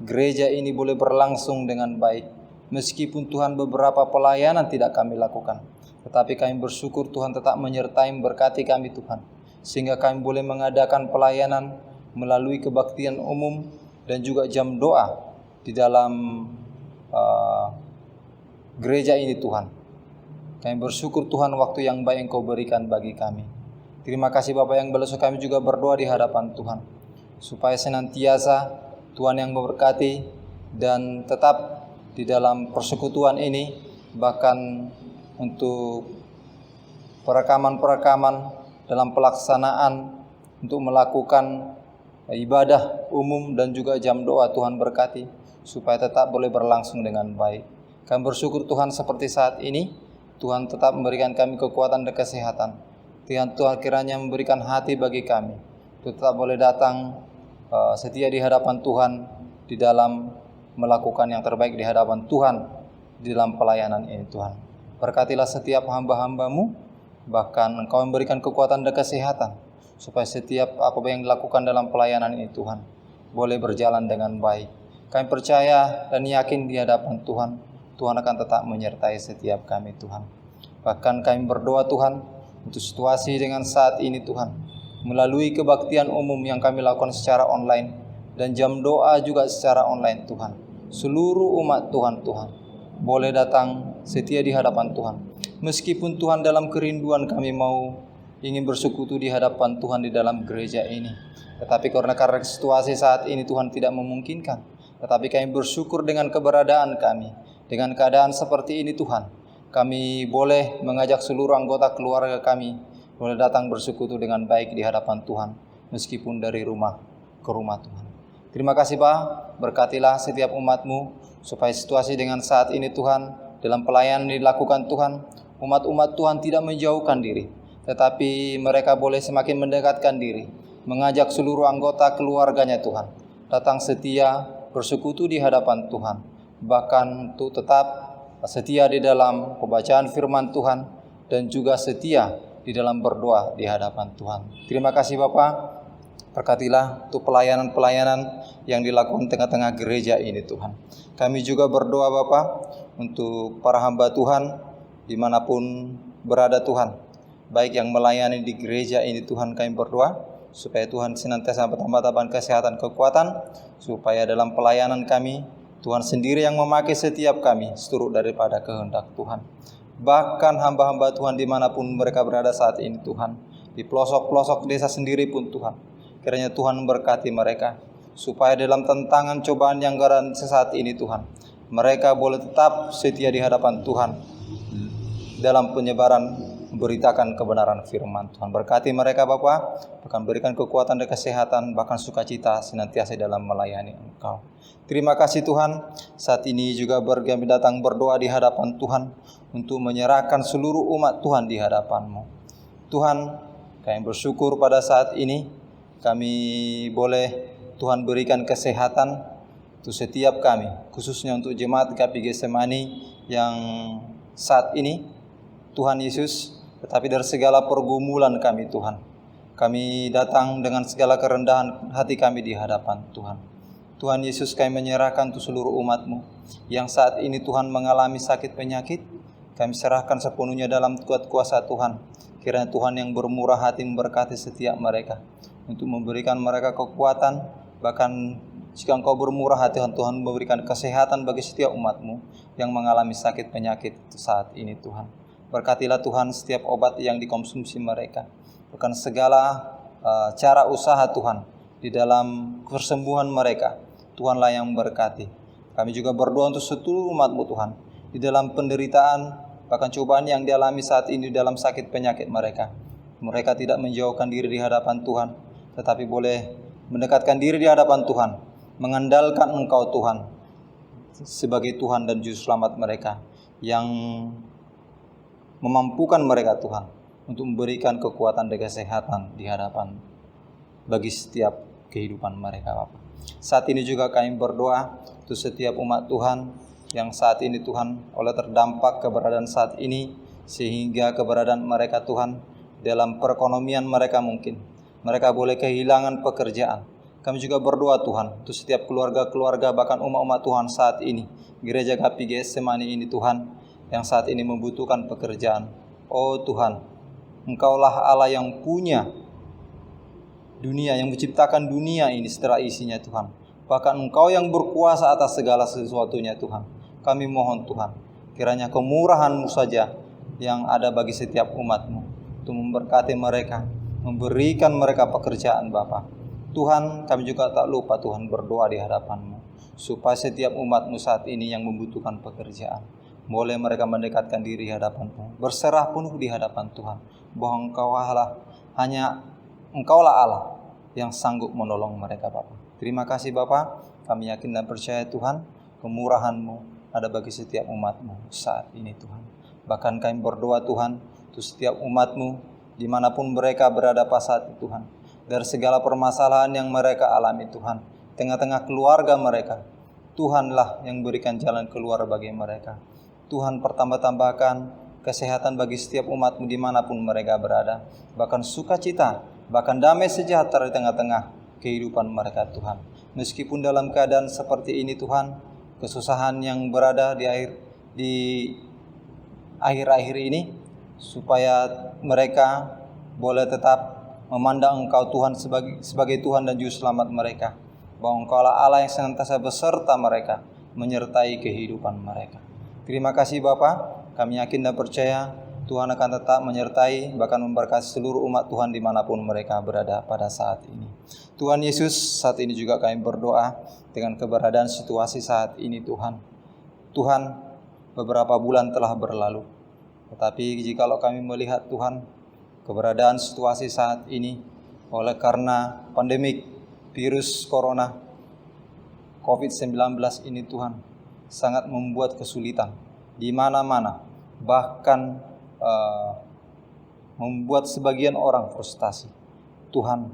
gereja ini boleh berlangsung dengan baik. Meskipun Tuhan beberapa pelayanan tidak kami lakukan, tetapi kami bersyukur Tuhan tetap menyertai berkati kami Tuhan, sehingga kami boleh mengadakan pelayanan melalui kebaktian umum dan juga jam doa di dalam gereja ini Tuhan. Kami bersyukur Tuhan waktu yang baik Engkau berikan bagi kami. Terima kasih Bapak yang berdoa, kami juga berdoa di hadapan Tuhan, supaya senantiasa Tuhan yang memberkati dan tetap di dalam persekutuan ini, bahkan untuk perekaman-perekaman dalam pelaksanaan untuk melakukan ibadah umum dan juga jam doa, Tuhan berkati supaya tetap boleh berlangsung dengan baik. Kami bersyukur Tuhan seperti saat ini, Tuhan tetap memberikan kami kekuatan dan kesehatan. Tuhan kiranya memberikan hati bagi kami, tetap boleh datang setia di hadapan Tuhan di dalam melakukan yang terbaik di hadapan Tuhan di dalam pelayanan ini Tuhan. Berkatilah setiap hamba-hamba-Mu, bahkan Engkau memberikan kekuatan dan kesehatan supaya setiap apa yang dilakukan dalam pelayanan ini Tuhan boleh berjalan dengan baik. Kami percaya dan yakin di hadapan Tuhan, Tuhan akan tetap menyertai setiap kami Tuhan. Bahkan kami berdoa Tuhan untuk situasi dengan saat ini Tuhan, melalui kebaktian umum yang kami lakukan secara online dan jam doa juga secara online Tuhan. Seluruh umat Tuhan boleh datang setia di hadapan Tuhan. Meskipun Tuhan dalam kerinduan kami mau ingin bersekutu di hadapan Tuhan di dalam gereja ini, tetapi karena situasi saat ini Tuhan tidak memungkinkan. Tetapi kami bersyukur dengan keberadaan kami, dengan keadaan seperti ini Tuhan, kami boleh mengajak seluruh anggota keluarga kami boleh datang bersekutu dengan baik di hadapan Tuhan, meskipun dari rumah ke rumah Tuhan. Terima kasih Pak, berkatilah setiap umat-Mu, supaya situasi dengan saat ini Tuhan, dalam pelayanan dilakukan Tuhan, umat-umat Tuhan tidak menjauhkan diri, tetapi mereka boleh semakin mendekatkan diri, mengajak seluruh anggota keluarganya Tuhan, datang setia, bersekutu di hadapan Tuhan, bahkan untuk tetap setia di dalam pembacaan firman Tuhan, dan juga setia di dalam berdoa di hadapan Tuhan. Terima kasih Bapak. Berkatilah untuk pelayanan-pelayanan yang dilakukan tengah-tengah gereja ini Tuhan. Kami juga berdoa Bapa untuk para hamba Tuhan dimanapun berada Tuhan, baik yang melayani di gereja ini Tuhan, kami berdoa supaya Tuhan senantiasa bertambah-tambah kesehatan, kekuatan, supaya dalam pelayanan kami Tuhan sendiri yang memakai setiap kami seturut daripada kehendak Tuhan. Bahkan hamba-hamba Tuhan dimanapun mereka berada saat ini Tuhan, di pelosok-pelosok desa sendiri pun Tuhan, kiranya Tuhan memberkati mereka, supaya dalam tantangan cobaan yang garan sesaat ini Tuhan, mereka boleh tetap setia di hadapan Tuhan dalam penyebaran memberitakan kebenaran firman Tuhan. Berkati mereka Bapa, bahkan berikan kekuatan dan kesehatan, bahkan sukacita senantiasa dalam melayani Engkau. Terima kasih Tuhan, saat ini juga kami datang berdoa di hadapan Tuhan untuk menyerahkan seluruh umat Tuhan di hadapan-Mu. Tuhan, kami bersyukur pada saat ini kami boleh Tuhan berikan kesehatan untuk setiap kami, khususnya untuk jemaat GKP Getsemani yang saat ini Tuhan Yesus, tetapi dari segala pergumulan kami Tuhan, kami datang dengan segala kerendahan hati kami di hadapan Tuhan. Tuhan Yesus, kami menyerahkan untuk seluruh umat-Mu yang saat ini Tuhan mengalami sakit penyakit, kami serahkan sepenuhnya dalam kuat kuasa Tuhan. Kiranya Tuhan yang bermurah hati memberkati setiap mereka, untuk memberikan mereka kekuatan, bahkan jika Engkau bermurah hati Tuhan memberikan kesehatan bagi setiap umat-Mu yang mengalami sakit penyakit saat ini Tuhan. Berkatilah Tuhan setiap obat yang dikonsumsi mereka, bahkan segala cara usaha Tuhan di dalam kesembuhan mereka, Tuhanlah yang memberkati. Kami juga berdoa untuk seluruh umat-Mu Tuhan, di dalam penderitaan, bahkan cobaan yang dialami saat ini dalam sakit penyakit mereka. Mereka tidak menjauhkan diri di hadapan Tuhan, tetapi boleh mendekatkan diri di hadapan Tuhan, mengandalkan Engkau Tuhan sebagai Tuhan dan Juru Selamat mereka, yang memampukan mereka Tuhan untuk memberikan kekuatan dan kesehatan di hadapan bagi setiap kehidupan mereka Bapak. Saat ini juga kami berdoa untuk setiap umat Tuhan yang saat ini Tuhan oleh terdampak keberadaan saat ini, sehingga keberadaan mereka Tuhan dalam perekonomian mereka mungkin mereka boleh kehilangan pekerjaan. Kami juga berdoa Tuhan untuk setiap keluarga-keluarga, bahkan umat-umat Tuhan saat ini, Gereja GAPI Getsemani ini Tuhan, yang saat ini membutuhkan pekerjaan. Oh Tuhan, Engkaulah Allah yang punya dunia, yang menciptakan dunia ini setelah isinya Tuhan. Bahkan Engkau yang berkuasa atas segala sesuatunya Tuhan. Kami mohon Tuhan, kiranya kemurahan-Mu saja yang ada bagi setiap umat-Mu, untuk memberkati mereka, memberikan mereka pekerjaan Bapa. Tuhan, kami juga tak lupa Tuhan berdoa di hadapan-Mu, supaya setiap umat-Mu saat ini yang membutuhkan pekerjaan, boleh mereka mendekatkan diri di hadapan-Mu, berserah penuh di hadapan Tuhan, bahwa Engkaulah Allah yang sanggup menolong mereka Bapa. Terima kasih Bapa, kami yakin dan percaya Tuhan, kemurahan-Mu ada bagi setiap umat-Mu saat ini Tuhan. Bahkan kami berdoa Tuhan, untuk setiap umat-Mu, dimanapun mereka berada pada saat itu Tuhan, dari segala permasalahan yang mereka alami Tuhan, tengah-tengah keluarga mereka, Tuhanlah yang berikan jalan keluar bagi mereka. Tuhan, pertambah-tambahkan kesehatan bagi setiap umat-Mu dimanapun mereka berada, bahkan sukacita, bahkan damai sejahtera di tengah-tengah kehidupan mereka Tuhan. Meskipun dalam keadaan seperti ini Tuhan, kesusahan yang berada di akhir-akhir ini, supaya mereka boleh tetap memandang Engkau Tuhan sebagai Tuhan dan Juru Selamat mereka, bahwa Engkaulah Allah yang senantiasa beserta mereka, menyertai kehidupan mereka. Terima kasih Bapa, kami yakin dan percaya Tuhan akan tetap menyertai, bahkan memberkati seluruh umat Tuhan dimanapun mereka berada pada saat ini. Tuhan Yesus, saat ini juga kami berdoa dengan keberadaan situasi saat ini Tuhan. Tuhan, beberapa bulan telah berlalu, tetapi jikalau kami melihat Tuhan, keberadaan situasi saat ini oleh karena pandemik virus corona COVID-19 ini Tuhan, sangat membuat kesulitan di mana-mana, bahkan membuat sebagian orang frustasi. Tuhan,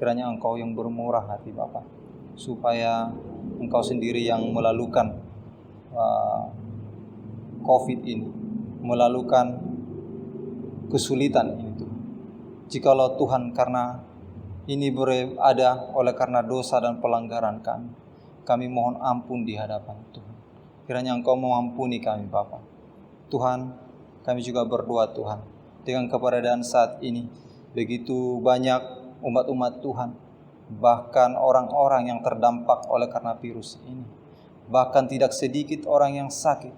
kiranya Engkau yang bermurah hati Bapa, supaya Engkau sendiri yang melalukan COVID ini, melalukan kesulitan ini Tuhan. Jikalau Tuhan karena ini berada oleh karena dosa dan pelanggaran kami mohon ampun di hadapan Tuhan. Kiranya Engkau mengampuni kami Bapa. Tuhan, kami juga berdoa Tuhan, dengan keberadaan saat ini, begitu banyak umat-umat Tuhan, bahkan orang-orang yang terdampak oleh karena virus ini, bahkan tidak sedikit orang yang sakit,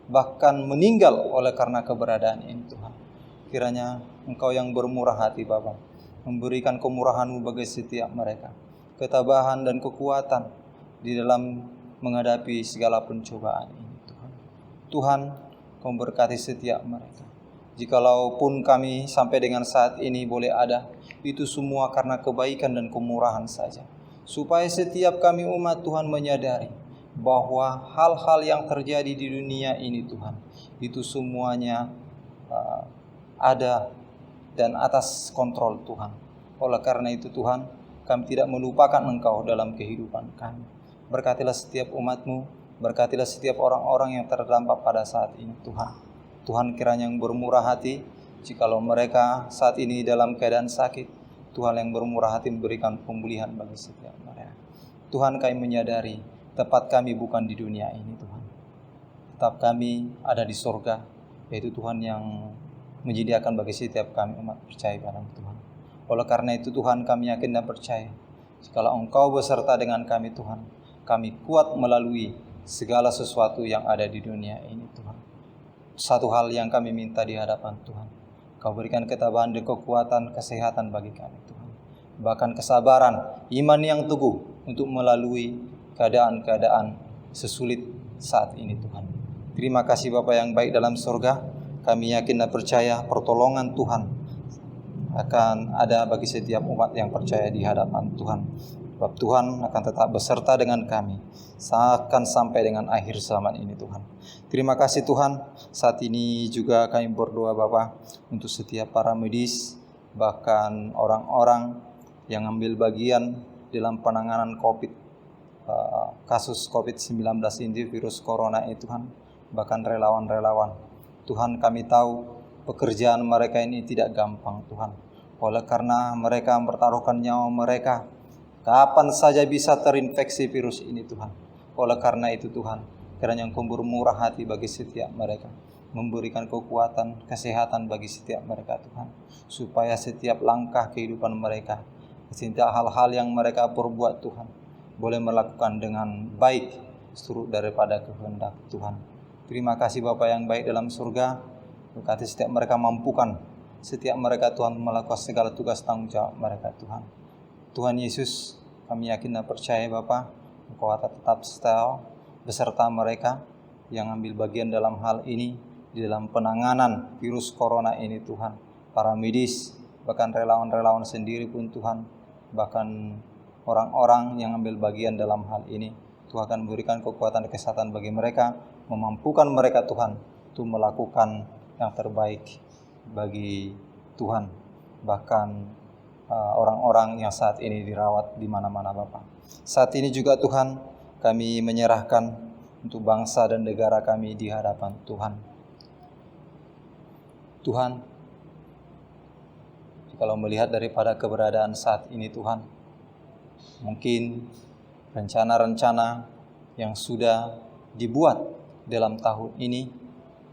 bahkan meninggal oleh karena keberadaan ini Tuhan. Kiranya Engkau yang bermurah hati Bapa, memberikan kemurahan-Mu bagi setiap mereka, ketabahan dan kekuatan di dalam menghadapi segala pencobaan ini Tuhan. Tuhan, Kau berkati setiap mereka. Jikalaupun kami sampai dengan saat ini boleh ada, itu semua karena kebaikan dan kemurahan saja. Supaya setiap kami umat Tuhan menyadari bahwa hal-hal yang terjadi di dunia ini Tuhan, itu semuanya ada dan atas kontrol Tuhan. Oleh karena itu Tuhan, kami tidak melupakan Engkau dalam kehidupan kami. Berkatilah setiap umat-Mu, berkatilah setiap orang-orang yang terdampak pada saat ini Tuhan. Tuhan kiranya yang bermurah hati, jikalau mereka saat ini dalam keadaan sakit, Tuhan yang bermurah hati memberikan pemulihan bagi setiap mereka. Tuhan, kami menyadari tempat kami bukan di dunia ini Tuhan. Tetap kami ada di surga, yaitu Tuhan yang menyediakan bagi setiap kami umat percaya pada Tuhan. Oleh karena itu Tuhan, kami yakin dan percaya, jikalau Engkau beserta dengan kami Tuhan, kami kuat melalui segala sesuatu yang ada di dunia ini Tuhan. Satu hal yang kami minta di hadapan Tuhan, Kau berikan ketabahan dan kekuatan, kesehatan bagi kami Tuhan. Bahkan kesabaran, iman yang teguh untuk melalui keadaan-keadaan sesulit saat ini Tuhan. Terima kasih Bapa yang baik dalam surga. Kami yakin dan percaya pertolongan Tuhan akan ada bagi setiap umat yang percaya di hadapan Tuhan. Sebab Tuhan akan tetap beserta dengan kami, akan sampai dengan akhir zaman ini Tuhan. Terima kasih Tuhan. Saat ini juga kami berdoa Bapa untuk setiap para medis, bahkan orang-orang yang ambil bagian dalam penanganan kasus COVID-19 ini, virus corona ini Tuhan. Bahkan relawan-relawan. Tuhan, kami tahu pekerjaan mereka ini tidak gampang Tuhan. Oleh karena mereka mempertaruhkan nyawa mereka Kapan saja bisa terinfeksi virus ini Tuhan. Oleh karena itu Tuhan, kiranya Engkau bermurah hati bagi setiap mereka, memberikan kekuatan, kesehatan bagi setiap mereka Tuhan, supaya setiap langkah kehidupan mereka, setiap hal-hal yang mereka perbuat Tuhan, boleh melakukan dengan baik, seturut daripada kehendak Tuhan. Terima kasih Bapa yang baik dalam surga, berkati setiap mereka, mampukan setiap mereka Tuhan melakukan segala tugas tanggung jawab mereka Tuhan. Tuhan Yesus, kami yakin dan percaya Bapa, Engkau akan tetap setia beserta mereka yang ambil bagian dalam hal ini, di dalam penanganan virus corona ini Tuhan. Para medis, bahkan relawan-relawan sendiri pun Tuhan, bahkan orang-orang yang ambil bagian dalam hal ini, Tuhan akan memberikan kekuatan kesehatan bagi mereka, memampukan mereka Tuhan untuk melakukan yang terbaik bagi Tuhan. Bahkan orang-orang yang saat ini dirawat di mana-mana Bapa. Saat ini juga Tuhan, kami menyerahkan untuk bangsa dan negara kami di hadapan Tuhan. Tuhan, kalau melihat daripada keberadaan saat ini Tuhan, mungkin rencana-rencana yang sudah dibuat dalam tahun ini,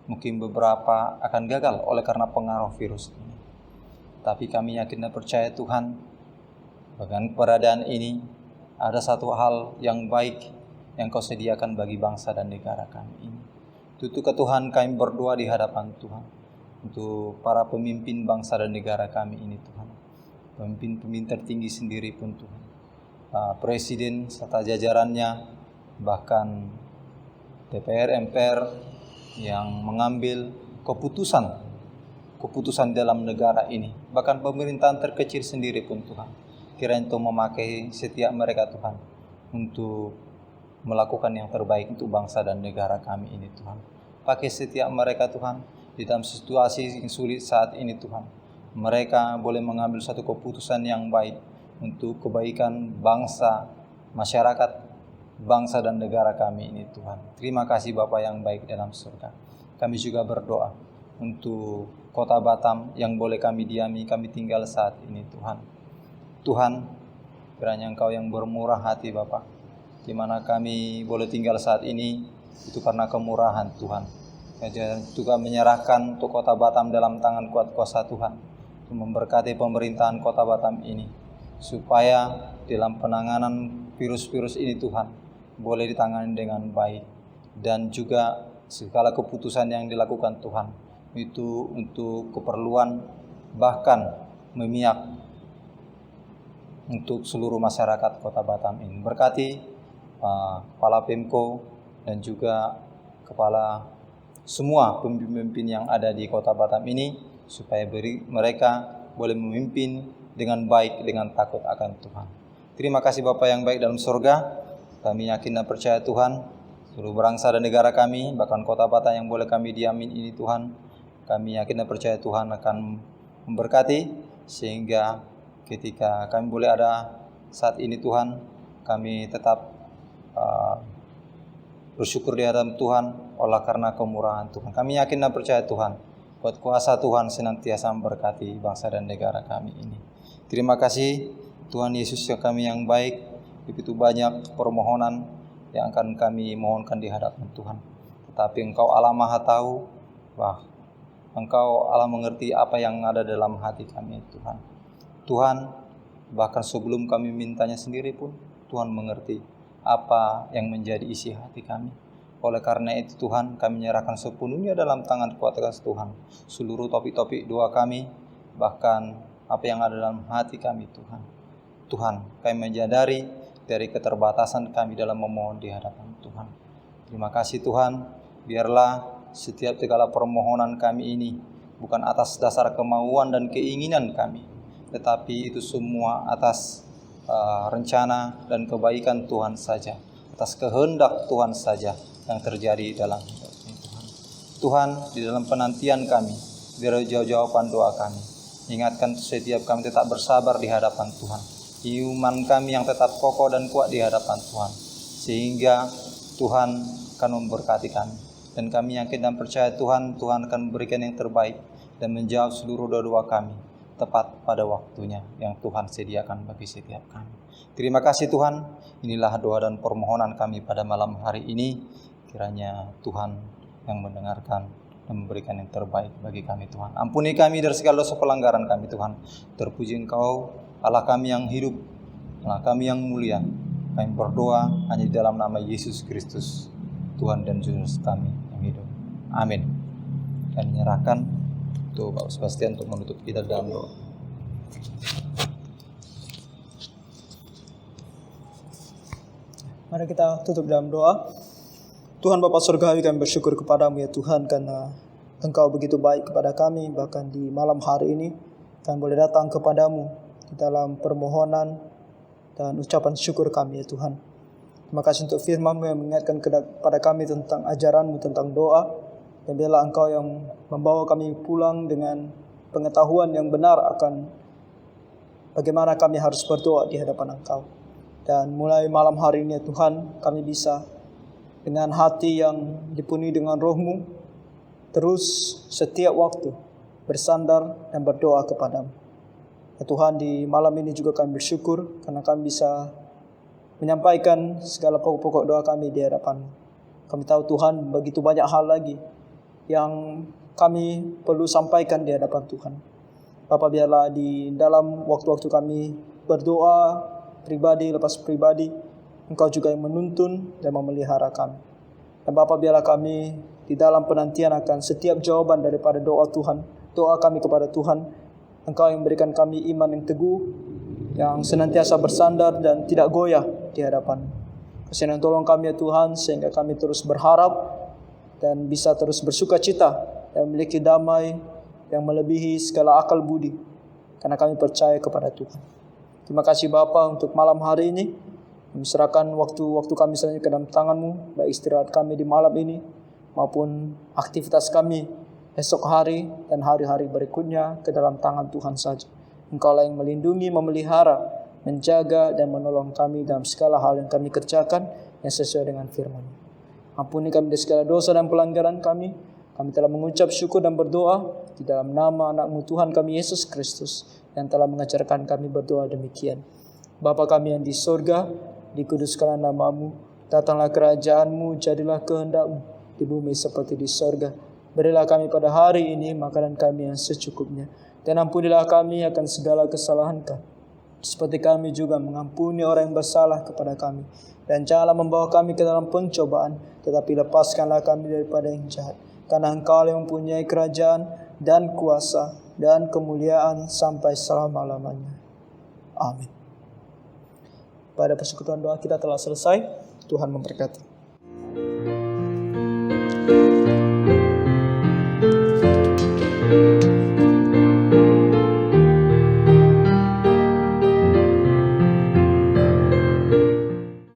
mungkin beberapa akan gagal oleh karena pengaruh virus ini. Tapi kami yakin dan percaya Tuhan, dengan keberadaan ini, ada satu hal yang baik yang Kau sediakan bagi bangsa dan negara kami ini. Untuk ke Tuhan kami berdoa di hadapan Tuhan, untuk para pemimpin bangsa dan negara kami ini Tuhan. Pemimpin-pemimpin tertinggi sendiri pun Tuhan. Presiden serta jajarannya, bahkan DPR, MPR yang mengambil keputusan dalam negara ini, bahkan pemerintahan terkecil sendiri pun Tuhan, kiranya Engkau memakai setiap mereka Tuhan untuk melakukan yang terbaik untuk bangsa dan negara kami ini Tuhan. Pakai setiap mereka Tuhan di dalam situasi yang sulit saat ini Tuhan. Mereka boleh mengambil satu keputusan yang baik untuk kebaikan bangsa, masyarakat, bangsa dan negara kami ini Tuhan. Terima kasih Bapa yang baik dalam surga. Kami juga berdoa untuk Kota Batam yang boleh kami diami, kami tinggal saat ini Tuhan. Tuhan, kiranya Engkau yang bermurah hati Bapa, di mana kami boleh tinggal saat ini, itu karena kemurahan Tuhan. Juga menyerahkan untuk Kota Batam dalam tangan kuat kuasa Tuhan, untuk memberkati pemerintahan Kota Batam ini, supaya dalam penanganan virus-virus ini Tuhan, boleh ditangani dengan baik. Dan juga segala keputusan yang dilakukan Tuhan, itu untuk keperluan bahkan memihak untuk seluruh masyarakat Kota Batam ini. Berkati Kepala Pemko dan juga kepala semua pemimpin yang ada di Kota Batam ini, supaya mereka boleh memimpin dengan baik, dengan takut akan Tuhan. Terima kasih Bapa yang baik dalam surga. Kami yakin dan percaya Tuhan, seluruh bangsa dan negara kami, bahkan Kota Batam yang boleh kami diamin ini Tuhan, kami yakin dan percaya Tuhan akan memberkati, sehingga ketika kami boleh ada saat ini Tuhan, kami tetap bersyukur di hadapan Tuhan oleh karena kemurahan Tuhan. Kami yakin dan percaya Tuhan, buat kuasa Tuhan senantiasa memberkati bangsa dan negara kami ini. Terima kasih Tuhan Yesus yang kami yang baik. Begitu banyak permohonan yang akan kami mohonkan di hadapan Tuhan, tetapi Engkau Allah Maha tahu, Engkau Allah mengerti apa yang ada dalam hati kami Tuhan. Tuhan, bahkan sebelum kami mintanya sendiri pun, Tuhan mengerti apa yang menjadi isi hati kami. Oleh karena itu Tuhan, kami menyerahkan sepenuhnya dalam tangan kuat Tuhan, seluruh topik-topik doa kami, bahkan apa yang ada dalam hati kami Tuhan. Tuhan, kami menyadari dari keterbatasan kami dalam memohon di hadapan Tuhan. Terima kasih Tuhan, biarlah setiap segala permohonan kami ini bukan atas dasar kemauan dan keinginan kami, tetapi itu semua atas rencana dan kebaikan Tuhan saja, atas kehendak Tuhan saja yang terjadi dalam hidup ini Tuhan. Tuhan, di dalam penantian kami, biar jawaban doa kami, ingatkan setiap kami tetap bersabar di hadapan Tuhan, iman kami yang tetap kokoh dan kuat di hadapan Tuhan, sehingga Tuhan akan memberkati kami. Dan kami yakin dan percaya Tuhan akan memberikan yang terbaik dan menjawab seluruh doa-doa kami. tepat pada waktunya yang Tuhan sediakan bagi setiap kami. Terima kasih Tuhan, inilah doa dan permohonan kami pada malam hari ini. Kiranya Tuhan yang mendengarkan dan memberikan yang terbaik bagi kami Tuhan. Ampuni kami dari segala dosa pelanggaran kami Tuhan. Terpuji Engkau, Allah kami yang hidup, Allah kami yang mulia. Kami berdoa hanya di dalam nama Yesus Kristus, Tuhan dan Juru kami yang hidup. Amin. Dan menyerahkan untuk Bapak Sebastian untuk menutup kita dalam doa. Mari kita tutup dalam doa. Tuhan Bapa Surgawi, kami bersyukur kepadamu ya Tuhan, karena Engkau begitu baik kepada kami. Bahkan di malam hari ini kami boleh datang kepadamu di dalam permohonan dan ucapan syukur kami ya Tuhan. Terima kasih untuk firman-Mu yang mengingatkan kepada kami tentang ajaran-Mu tentang doa. Dan biarlah Engkau yang membawa kami pulang dengan pengetahuan yang benar akan bagaimana kami harus berdoa di hadapan Engkau. Dan mulai malam hari ini ya Tuhan, kami bisa dengan hati yang dipenuhi dengan Roh-Mu terus setiap waktu bersandar dan berdoa kepadamu. Ya Tuhan, di malam ini juga kami bersyukur karena kami bisa menyampaikan segala pokok-pokok doa kami di hadapan-Mu. Kami tahu Tuhan begitu banyak hal lagi yang kami perlu sampaikan di hadapan Tuhan. Bapa, biarlah di dalam waktu-waktu kami berdoa pribadi lepas pribadi, Engkau juga yang menuntun dan memelihara kami. Dan Bapa, biarlah kami di dalam penantian akan setiap jawaban daripada doa Tuhan, doa kami kepada Tuhan. Engkau yang berikan kami iman yang teguh, yang senantiasa bersandar dan tidak goyah di hadapan. Kasih dan tolong kami ya Tuhan, sehingga kami terus berharap dan bisa terus bersuka cita dan memiliki damai yang melebihi segala akal budi, karena kami percaya kepada Tuhan. Terima kasih Bapa untuk malam hari ini. Kami serahkan waktu-waktu kami selanjutnya ke dalam tangan-Mu, baik istirahat kami di malam ini maupun aktivitas kami esok hari dan hari-hari berikutnya ke dalam tangan Tuhan saja. Engkaulah yang melindungi, memelihara, menjaga dan menolong kami dalam segala hal yang kami kerjakan yang sesuai dengan firman. Ampuni kami dari segala dosa dan pelanggaran kami. Kami telah mengucap syukur dan berdoa di dalam nama anak-Mu Tuhan kami Yesus Kristus yang telah mengajarkan kami berdoa demikian. Bapa kami yang di sorga, dikuduskanlah nama-Mu, datanglah kerajaan-Mu, jadilah kehendak-Mu di bumi seperti di sorga. Berilah kami pada hari ini makanan kami yang secukupnya, dan ampunilah kami akan segala kesalahan kami, seperti kami juga mengampuni orang yang bersalah kepada kami. Dan janganlah membawa kami ke dalam pencobaan, tetapi lepaskanlah kami daripada yang jahat. Karena Engkau yang mempunyai kerajaan dan kuasa dan kemuliaan sampai selama-lamanya. Amin. Pada persekutuan doa kita telah selesai. Tuhan memberkati.